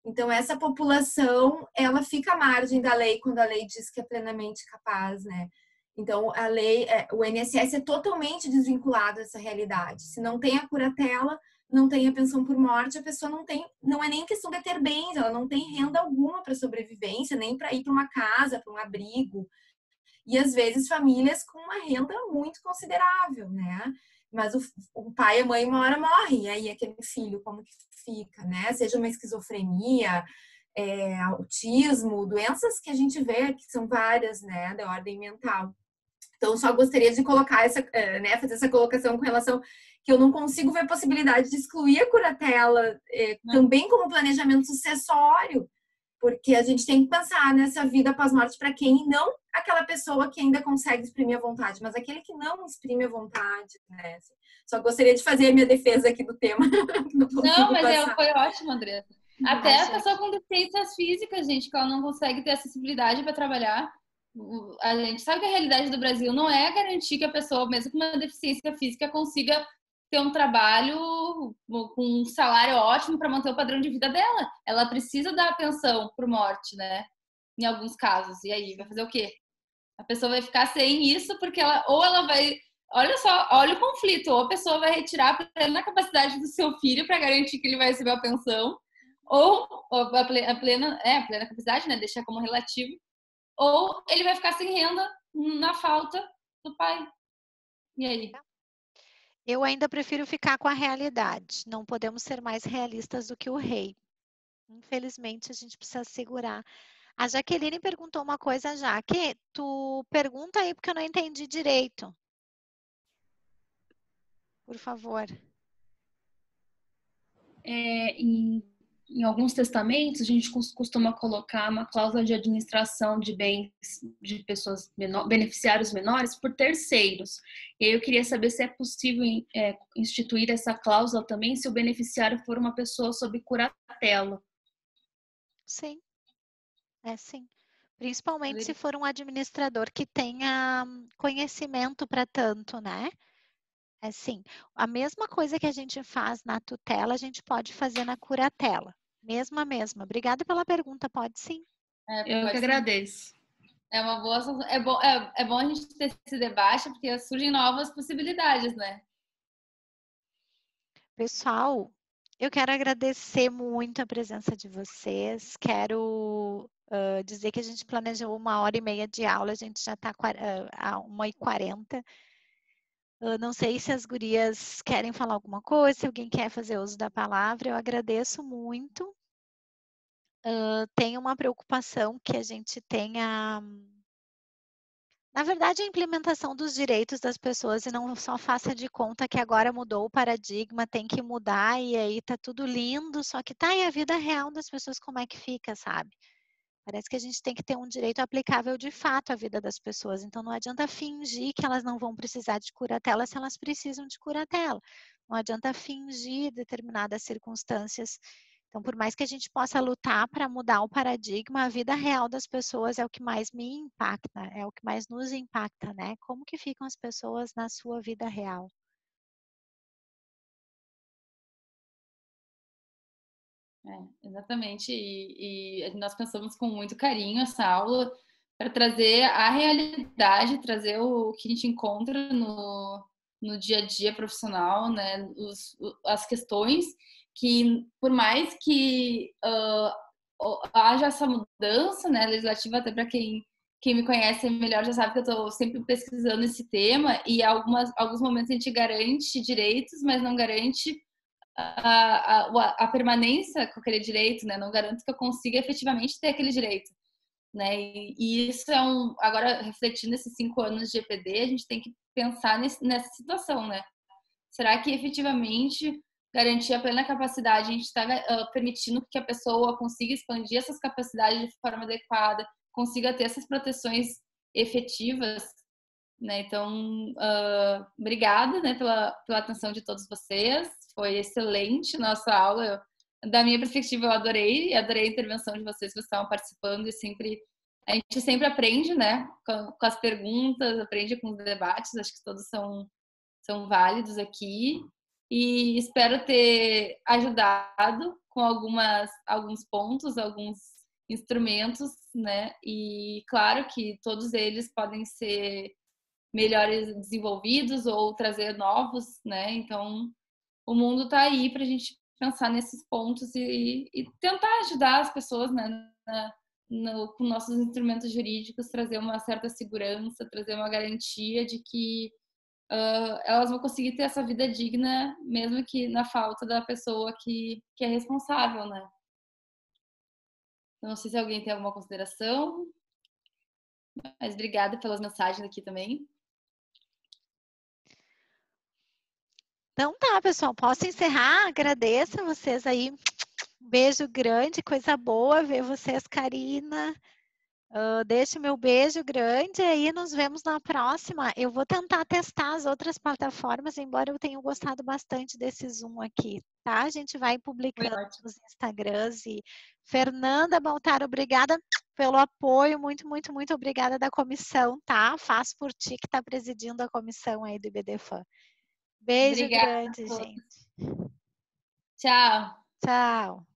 Então essa população, ela fica à margem da lei quando a lei diz que é plenamente capaz, né? Então a lei, o INSS é totalmente desvinculado dessa realidade. Se não tem a curatela, não tem a pensão por morte, a pessoa não é nem questão de ter bens, ela não tem renda alguma para sobrevivência, nem para ir para uma casa, para um abrigo. E às vezes famílias com uma renda muito considerável, né? Mas o pai e a mãe uma hora morrem, e aí aquele filho como que fica, né? Seja uma esquizofrenia, autismo, doenças que a gente vê que são várias, né, da ordem mental. Então, só gostaria de colocar fazer essa colocação com relação que eu não consigo ver possibilidade de excluir a curatela também como planejamento sucessório, porque a gente tem que pensar nessa vida pós-morte para quem não aquela pessoa que ainda consegue exprimir a vontade, mas aquele que não exprime a vontade, né? Só gostaria de fazer a minha defesa aqui do tema. Não, mas foi ótimo, Andressa. Até a pessoa com deficiências físicas, gente, que ela não consegue ter acessibilidade para trabalhar. A gente sabe que a realidade do Brasil não é garantir que a pessoa, mesmo com uma deficiência física, consiga ter um trabalho com um salário ótimo para manter o padrão de vida dela. Ela precisa dar pensão por morte, né? Em alguns casos. E aí, vai fazer o quê? A pessoa vai ficar sem isso porque ela vai... Olha só, olha o conflito. Ou a pessoa vai retirar a plena capacidade do seu filho para garantir que ele vai receber a pensão, ou a plena capacidade, né, deixar como relativo, ou ele vai ficar sem renda na falta do pai. E aí? Eu ainda prefiro ficar com a realidade. Não podemos ser mais realistas do que o rei. Infelizmente, a gente precisa segurar. A Jaqueline perguntou uma coisa, Jaque. Tu pergunta aí porque eu não entendi direito. Por favor. Em alguns testamentos, a gente costuma colocar uma cláusula de administração de bens de pessoas beneficiários menores por terceiros. E aí eu queria saber se é possível instituir essa cláusula também se o beneficiário for uma pessoa sob curatela. Sim, sim. Principalmente se for um administrador que tenha conhecimento para tanto, né? É sim. A mesma coisa que a gente faz na tutela, a gente pode fazer na curatela. Mesma. Obrigada pela pergunta, pode sim. Eu que agradeço. É uma boa. É bom a gente ter esse debate, porque surgem novas possibilidades, né? Pessoal, eu quero agradecer muito a presença de vocês. Quero dizer que a gente planejou 1h30 de aula, a gente já está a 1h40. Não sei se as gurias querem falar alguma coisa, se alguém quer fazer uso da palavra, eu agradeço muito. Tenho uma preocupação que a gente tenha, na verdade, a implementação dos direitos das pessoas e não só faça de conta que agora mudou o paradigma, tem que mudar e aí tá tudo lindo, só que tá, e a vida real das pessoas como é que fica, sabe? Parece que a gente tem que ter um direito aplicável de fato à vida das pessoas. Então, não adianta fingir que elas não vão precisar de curatela se elas precisam de curatela. Não adianta fingir determinadas circunstâncias. Então, por mais que a gente possa lutar para mudar o paradigma, a vida real das pessoas é o que mais me impacta, é o que mais nos impacta, né? Como que ficam as pessoas na sua vida real? Exatamente. E nós pensamos com muito carinho essa aula para trazer a realidade, trazer o que a gente encontra no dia a dia profissional, né? As questões que, por mais que haja essa mudança, né, legislativa, até para quem me conhece melhor já sabe que eu estou sempre pesquisando esse tema e alguns momentos a gente garante direitos, mas não garante a permanência com aquele direito, né? Não garanto que eu consiga efetivamente ter aquele direito, né? E isso é agora refletindo esses 5 anos de EPD, a gente tem que pensar nessa situação, né? Será que efetivamente garantir a plena capacidade, a gente está permitindo que a pessoa consiga expandir essas capacidades de forma adequada, consiga ter essas proteções efetivas, né? Então, obrigada, né, pela atenção de todos vocês. Foi excelente nossa aula. Da minha perspectiva, eu adorei a intervenção de vocês que estavam participando e a gente sempre aprende, né, com as perguntas, aprende com os debates. Acho que todos são válidos aqui e espero ter ajudado com alguns pontos, alguns instrumentos, né? E claro que todos eles podem ser melhores desenvolvidos ou trazer novos, né? Então, o mundo está aí para a gente pensar nesses pontos e tentar ajudar as pessoas, né? Com nossos instrumentos jurídicos, trazer uma certa segurança, trazer uma garantia de que elas vão conseguir ter essa vida digna, mesmo que na falta da pessoa que é responsável, né? Eu não sei se alguém tem alguma consideração, mas obrigada pelas mensagens aqui também. Então tá, pessoal, posso encerrar? Agradeço a vocês aí. Beijo grande, coisa boa ver vocês, Karina. Deixo meu beijo grande e aí nos vemos na próxima. Eu vou tentar testar as outras plataformas, embora eu tenha gostado bastante desse Zoom aqui, tá? A gente vai publicando nos Instagrams. E Fernanda Baltar, obrigada pelo apoio, muito, muito, muito obrigada da comissão, tá? Faço por ti que está presidindo a comissão aí do IBDFAN. Beijo grande, gente. Tchau. Tchau.